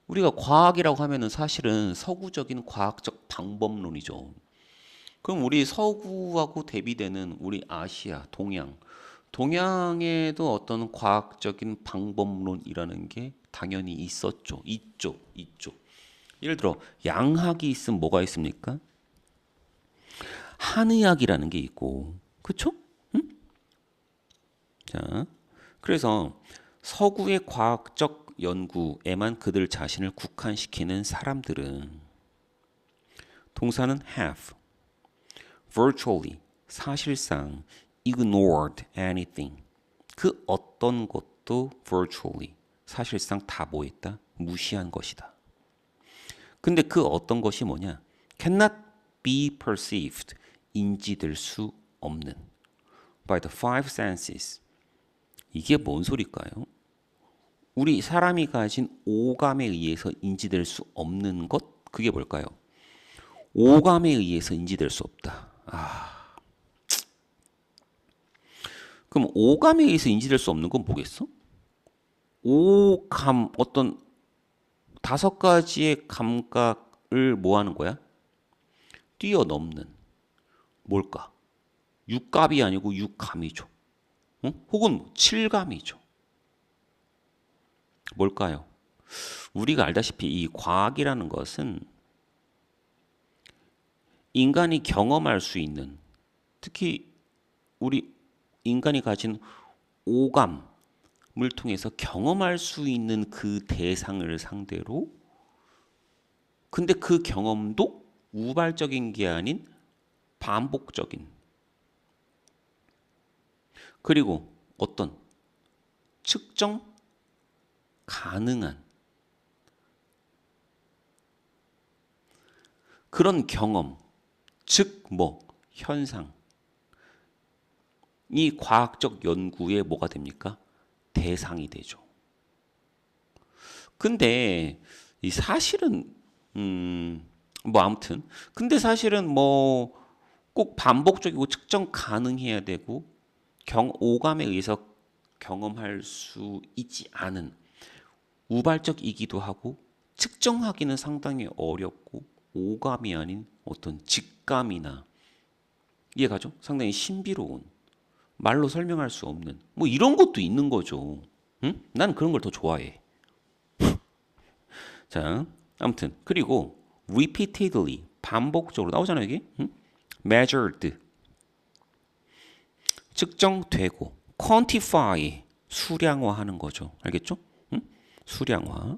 우리가 과학이라고 하면은 사실은 서구적인 과학적 방법론이죠. 그럼 우리 서구하고 대비되는 우리 아시아, 동양에도 어떤 과학적인 방법론이라는 게 당연히 있었죠. 있죠. 예를 들어 양학이 있으면 뭐가 있습니까? 한의학이라는 게 있고, 그쵸? 응? 자, 그래서 서구의 과학적 연구에만 그들 자신을 국한시키는 사람들은 동사는 have, virtually, 사실상 ignored anything, 그 어떤 것도 virtually, 사실상 다 뭐 있다? 무시한 것이다. 근데 그 어떤 것이 뭐냐? cannot be perceived, 인지될 수 없는 by the five senses. 이게 뭔 소리일까요? 우리 사람이 가진 오감에 의해서 인지될 수 없는 것? 그게 뭘까요? 오감에 의해서 인지될 수 없다. 그럼 오감에 의해서 인지될 수 없는 건 뭐겠어? 오감, 어떤 다섯 가지의 감각을 뭐 하는 거야? 뛰어넘는. 뭘까? 육갑이 아니고 육감이죠. 응? 혹은 칠감이죠. 뭘까요? 우리가 알다시피 이 과학이라는 것은 인간이 경험할 수 있는, 특히 우리 인간이 가진 오감을 통해서 경험할 수 있는 그 대상을 상대로, 근데 그 경험도 우발적인 게 아닌 반복적인, 그리고 어떤 측정 가능한 그런 경험, 즉 뭐 현상, 이 과학적 연구의 뭐가 됩니까? 대상이 되죠. 근데 이 사실은 뭐 아무튼 근데 사실은 뭐 꼭 반복적이고 측정 가능해야 되고 오감에 의해서 경험할 수 있지 않은 우발적이기도 하고 측정하기는 상당히 어렵고 오감이 아닌 어떤 직감이나 이해가죠? 상당히 신비로운 말로 설명할 수 없는 뭐 이런 것도 있는 거죠. 응? 난 그런 걸 더 좋아해. 자, 아무튼 그리고 repeatedly 반복적으로 나오잖아요 여기. 응? measured 측정되고 quantify 수량화하는 거죠. 알겠죠? 응? 수량화.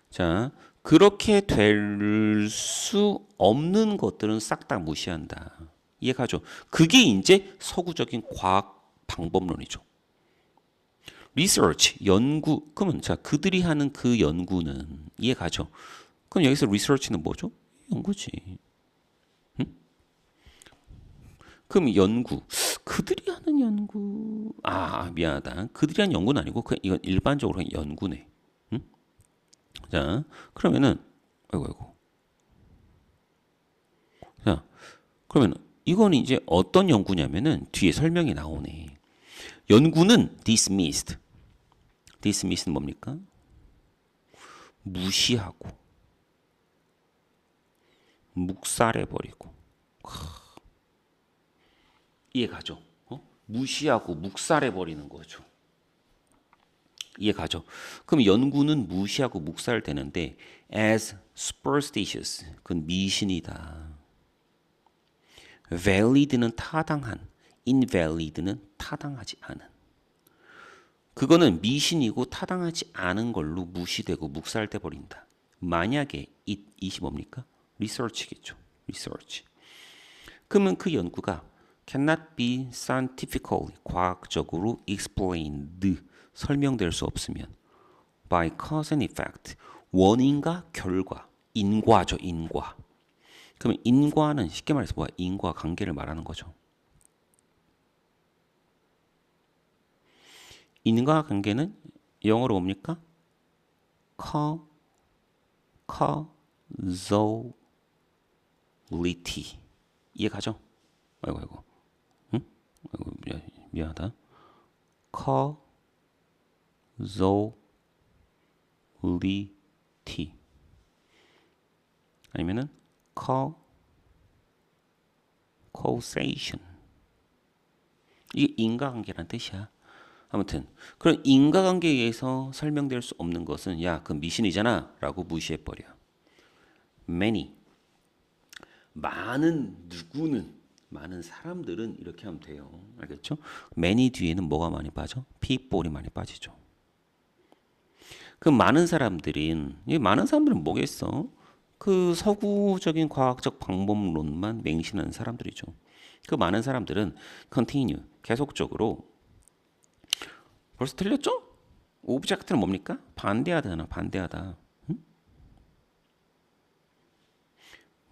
자, 그렇게 될 수 없는 것들은 싹 다 무시한다. 이해가죠? 그게 이제 서구적인 과학 방법론이죠. research, 연구. 그러면 자, 그들이 하는 그 연구는 이해가죠? 그럼 여기서 research는 뭐죠? 연구지. 그럼 연구. 그들이 하는 연구. 아, 미안하다. 그들이 하는 연구는 아니고 그냥 이건 일반적으로 그냥 연구네. 응? 자, 그러면은 아이고. 자, 그러면 이건 이제 어떤 연구냐면은 뒤에 설명이 나오네. 연구는 dismissed. dismiss는 뭡니까? 무시하고 묵살해버리고. 이해가죠? 무시하고 묵살해버리는 거죠. 이해가죠? 그럼 연구는 무시하고 묵살되는데 as superstitious, 그건 미신이다. valid는 타당한, invalid는 타당하지 않은. 그거는 미신이고 타당하지 않은 걸로 무시되고 묵살돼 버린다. 만약에 it이 뭡니까? research겠죠. research. 그러면 그 연구가 cannot be scientifically 과학적으로 explained 설명될 수 없으면 by cause and effect 원인과 결과 인과죠. 인과. 그러면 인과는 쉽게 말해서 뭐야? 인과 관계를 말하는 거죠. 인과 관계는 영어로 뭡니까? causality. 이해가죠? 아이고. 응? 아이고, 미안하다. causality. 아니면은 causation. 이게 인과관계란 뜻이야. 아무튼 그런 인과관계에 의해서 설명될 수 없는 것은 야, 그 미신이잖아 라고 무시해버려. many 많은 누구는 많은 사람들은 이렇게 하면 돼요. 알겠죠? many 뒤에는 뭐가 많이 빠져? people이 많이 빠지죠. 그 많은 사람들은 이 많은 사람들은 뭐겠어? 그 서구적인 과학적 방법론만 맹신하는 사람들이죠. 그 많은 사람들은 continue 계속적으로 벌써 틀렸죠? 오브젝트는 뭡니까? 반대하다나 반대하다.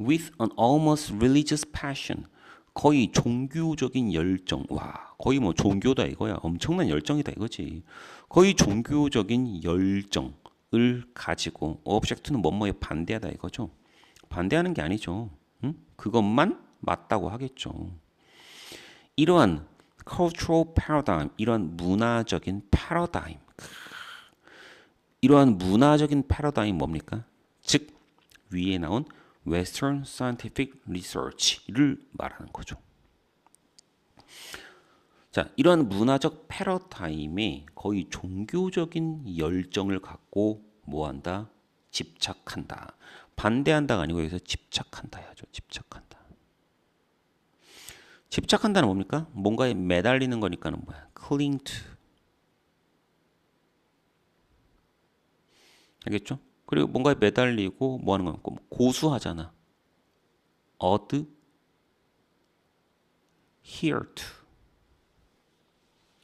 With an almost religious passion. 거의 종교적인 열정. 와, 거의 뭐 종교다 이거야. 엄청난 열정이다 이거지. 거의 종교적인 열정을 가지고 오브젝트는 뭐뭐에 반대하다 이거죠. 반대하는 게 아니죠. 응? 그것만 맞다고 하겠죠. 이러한 cultural paradigm, 이러한 문화적인 패러다임. 이러한 문화적인 패러다임 뭡니까? 즉 위에 나온 Western Scientific Research를 말하는 거죠. 자, 이러한 문화적 패러다임에 거의 종교적인 열정을 갖고 뭐한다? 집착한다. 반대한다가 아니고 여기서 집착한다 해야죠. 집착한다. 집착한다는 뭡니까? 뭔가에 매달리는 거니까는 뭐야? cling to. 알겠죠? 그리고 뭔가에 매달리고 뭐 하는 거야? 고수하잖아. adhere to.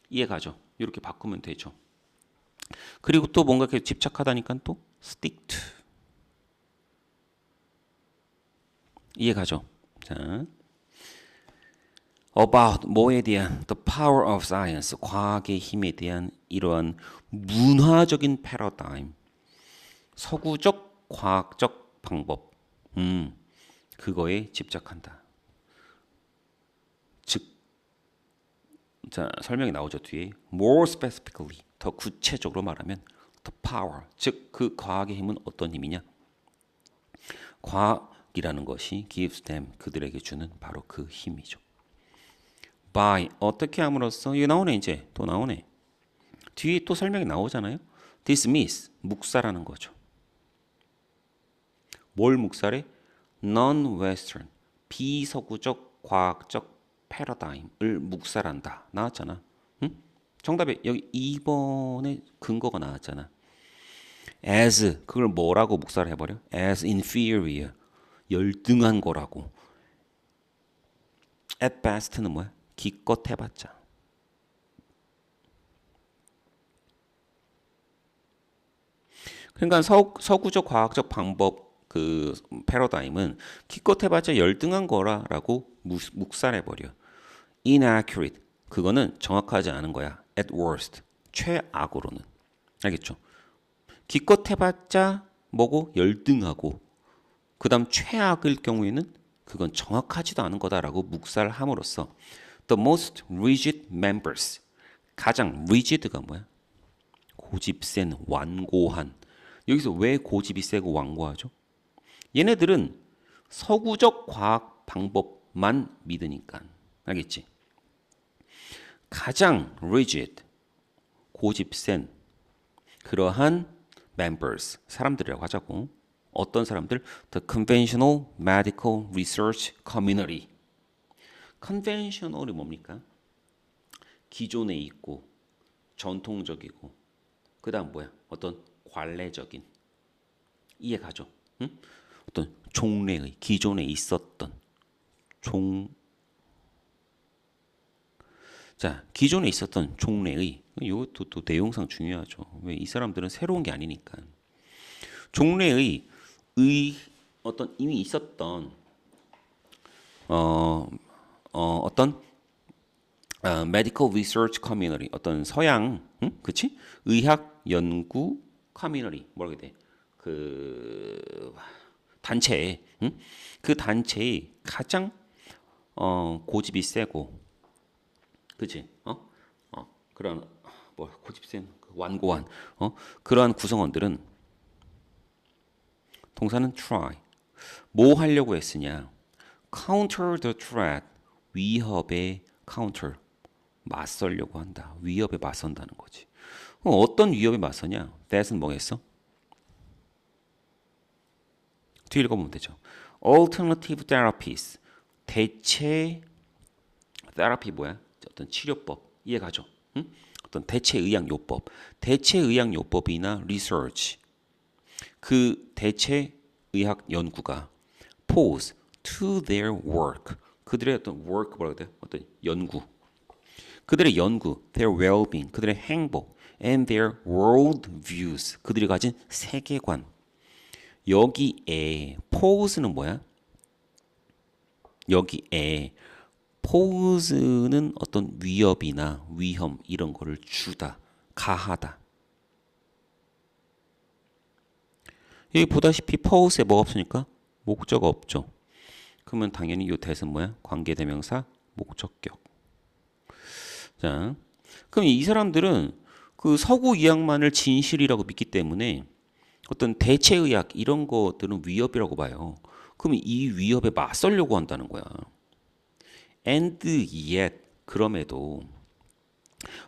이해가죠? 이렇게 바꾸면 되죠. 그리고 또 뭔가 이렇게 집착하다니까 또 stick to. 이해가죠? 자, about 뭐에 대한 the power of science 과학의 힘에 대한 이러한 문화적인 패러다임 서구적 과학적 방법 그거에 집착한다. 즉, 자 설명이 나오죠 뒤에 more specifically 더 구체적으로 말하면 the power 즉 그 과학의 힘은 어떤 힘이냐? 과학이라는 것이 gives them 그들에게 주는 바로 그 힘이죠. by 어떻게 함으로써 이게 나오네 이제 또 나오네. 뒤에 또 설명이 나오잖아요. dismiss 묵살하는 거죠. 뭘 묵살해? non-western 비서구적 과학적 패러다임을 묵살한다. 나왔잖아. 응? 정답에 여기 2번에 근거가 나왔잖아. as 그걸 뭐라고 묵살해버려? as inferior 열등한 거라고. at best는 뭐야? 기껏 해봤자. 그러니까 서구적 과학적 방법 그 패러다임은 기껏 해봤자 열등한 거라고 묵살해버려. inaccurate 그거는 정확하지 않은 거야. at worst 최악으로는. 알겠죠? 기껏 해봤자 뭐고 열등하고 그 다음 최악일 경우에는 그건 정확하지도 않은 거다라고 묵살함으로써 the most rigid members 가장 rigid가 뭐야? 고집 센 완고한. 여기서 왜 고집이 세고 완고하죠? 얘네들은 서구적 과학 방법만 믿으니까. 알겠지? 가장 rigid 고집 센 그러한 members 사람들이라고 하자고. 어떤 사람들? The conventional medical research community. conventional이 뭡니까? 기존에 있고 전통적이고 그 다음 뭐야? 어떤 관례적인 이해 가죠? 응? 어떤 종래의 기존에 있었던 자 기존에 있었던 종래의 이것도 또 내용상 중요하죠. 왜 이 사람들은 새로운 게 아니니까 종래의 어떤 이미 있었던 어떤 medical research community 어떤 서양 그치 의학 연구 커뮤니티 뭐라고 해야 돼? 그 단체 그 단체의 가장 고집이 세고 그치 그런 뭐 고집 센 완고한 그러한 구성원들은 동사는 try 뭐 하려고 했으냐? counter the threat 위협에 counter 맞설려고 한다. 위협에 맞선다는 거지. 어떤 위협에 맞서냐? that은 뭐겠어? 뒤에 읽어보면 되죠. alternative therapies 대체 therapy 뭐야? 어떤 치료법 이해가죠? 응? 어떤 대체 의학 요법 대체 의학 요법이나 research 그 대체 의학 연구가 pose to their work 그들의 어떤 work 뭐라고 해야 돼? 어떤 연구 그들의 연구 their well-being 그들의 행복 and their world views 그들이 가진 세계관 여기에 pose는 뭐야? 여기에 pose는 어떤 위협이나 위험 이런 거를 주다 가하다 여기 보다시피 pose에 뭐가 없으니까 목적 없죠. 그러면 당연히 이 that은 뭐야? 관계대명사 목적격. 자, 그럼 이 사람들은 그 서구 의학만을 진실이라고 믿기 때문에 어떤 대체의학 이런 것들은 위협이라고 봐요. 그럼 이 위협에 맞서려고 한다는 거야. And yet 그럼에도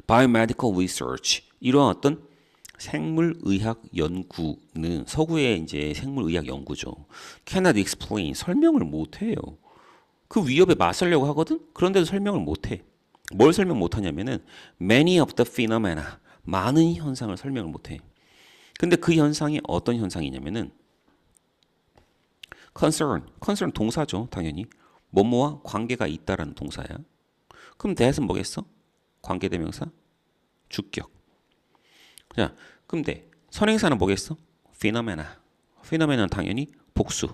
biomedical research 이러한 어떤 생물의학 연구는 서구의 이제 생물의학 연구죠. cannot explain 설명을 못해요. 그 위협에 맞서려고 하거든. 그런데도 설명을 못해. 뭘 설명 못하냐면은 many of the phenomena 많은 현상을 설명을 못해. 근데 그 현상이 어떤 현상이냐면은 concern 동사죠 당연히 뭐뭐와 관계가 있다라는 동사야. 그럼 that은 뭐겠어? 관계대명사 주격. 자 근데 선행사는 뭐겠어? phenomena. phenomena는 당연히 복수.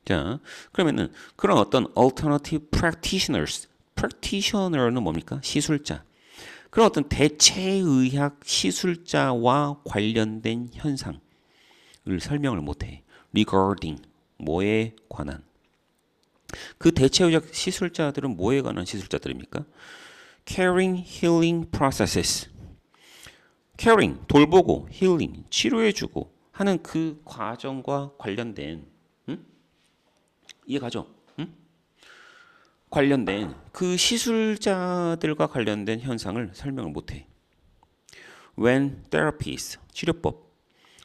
자, 그러면은 그런 어떤 alternative practitioners, practitioner는 뭡니까? 시술자. 그런 어떤 대체의학 시술자와 관련된 현상을 설명을 못해. regarding, 뭐에 관한. 그 대체의학 시술자들은 뭐에 관한 시술자들입니까? caring, healing processes. caring, 돌보고, healing, 치료해주고 하는 그 과정과 관련된, 이해가죠? 관련된 그 시술자들과 관련된 현상을 설명을 못해. When therapies, 치료법,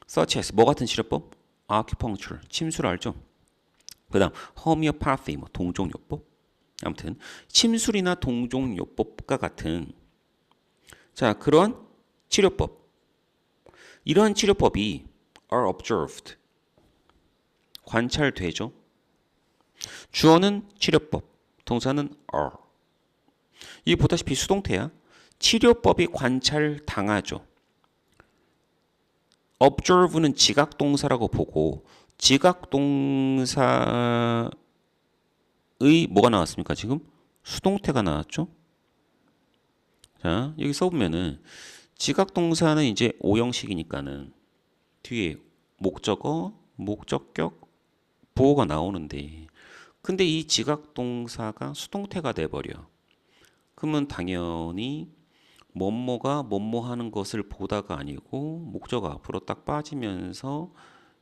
such as 뭐 같은 치료법? acupuncture, 침술 알죠? 그다음 homeopathy, 뭐 동종요법. 아무튼 침술이나 동종요법과 같은 자 그런 치료법, 이러한 치료법이 are observed, 관찰되죠. 주어는 치료법, 동사는 are. 이 보다시피 수동태야. 치료법이 관찰당하죠. observe는 지각동사라고 보고 지각동사의 뭐가 나왔습니까? 지금 수동태가 나왔죠. 자 여기 써보면은 지각동사는 이제 오형식이니까는 뒤에 목적어, 목적격, 보어가 나오는데 근데 이 지각동사가 수동태가 돼버려. 그러면 당연히 뭐뭐가 뭐뭐 하는 것을 보다가 아니고 목적어 앞으로 딱 빠지면서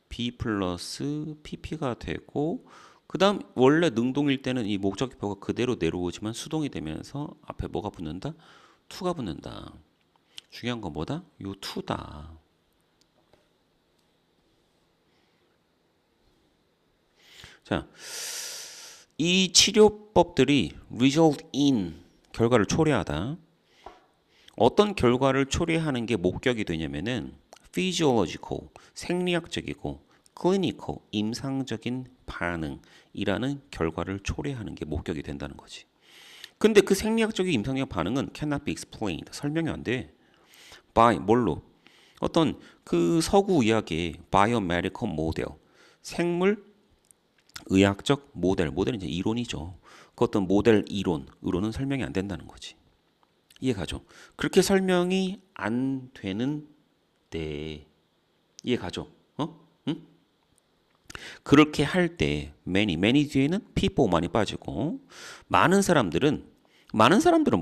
be 플러스 pp가 되고 그 다음 원래 능동일 때는 이 목적격보가 그대로 내려오지만 수동이 되면서 앞에 뭐가 붙는다? to가 붙는다. 중요한 건 뭐다? 요 to다. 자, 이 치료법들이 result in, 결과를 초래하다. 어떤 결과를 초래하는 게 목격이 되냐면은 physiological, 생리학적이고 clinical, 임상적인 반응이라는 결과를 초래하는 게 목격이 된다는 거지. 근데 그 생리학적인 임상적 반응은 cannot be explained, 설명이 안 돼. by 뭘로? 어떤 그 서구 의학의 biomedical model, 생물 의학적 모델, 모델은 이제 이론이죠. 그 어떤 모델 이론으로는 설명이 안 된다는 거지. 이해가죠? 그렇게 설명이 안 되는데 이해가죠? 어? 응? 그렇게 할 때 many 뒤에는 people 많이 빠지고 많은 사람들은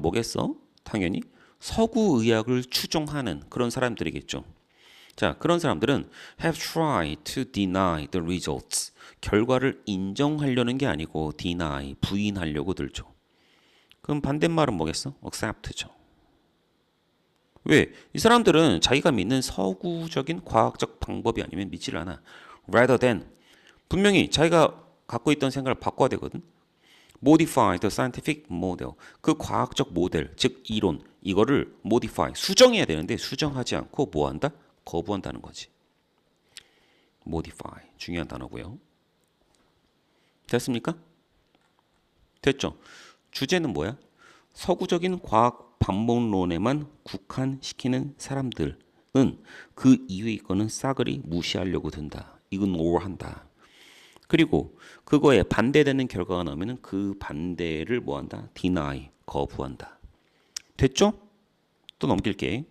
뭐겠어? 당연히 서구 의학을 추종하는 그런 사람들이겠죠. 자, 그런 사람들은 have tried to deny the results. 결과를 인정하려는 게 아니고 deny, 부인하려고 들죠. 그럼 반대말은 뭐겠어? accept죠. 왜? 이 사람들은 자기가 믿는 서구적인 과학적 방법이 아니면 믿지를 않아. rather than, 분명히 자기가 갖고 있던 생각을 바꿔야 되거든. modify the scientific model. 그 과학적 모델, 즉 이론, 이거를 modify, 수정해야 되는데 수정하지 않고 뭐 한다? 거부한다는 거지. modify, 중요한 단어고요. 됐습니까? 됐죠? 주제는 뭐야? 서구적인 과학 반복론에만 국한시키는 사람들은 그 이외의 거는 싸그리 무시하려고 든다. ignore한다. 그리고 그거에 반대되는 결과가 나오면 그 반대를 뭐한다? deny, 거부한다. 됐죠? 또 넘길게.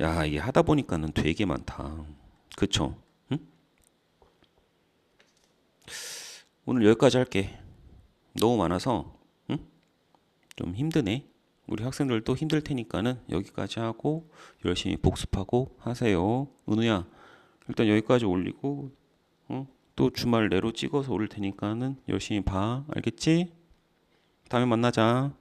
야, 이게 하다 보니까는 되게 많다. 그쵸? 응? 오늘 여기까지 할게. 너무 많아서 응? 좀 힘드네. 우리 학생들도 힘들 테니까는 여기까지 하고 열심히 복습하고 하세요. 은우야, 일단 여기까지 올리고 또 주말 내로 찍어서 올릴 테니까는 열심히 봐. 알겠지? 다음에 만나자.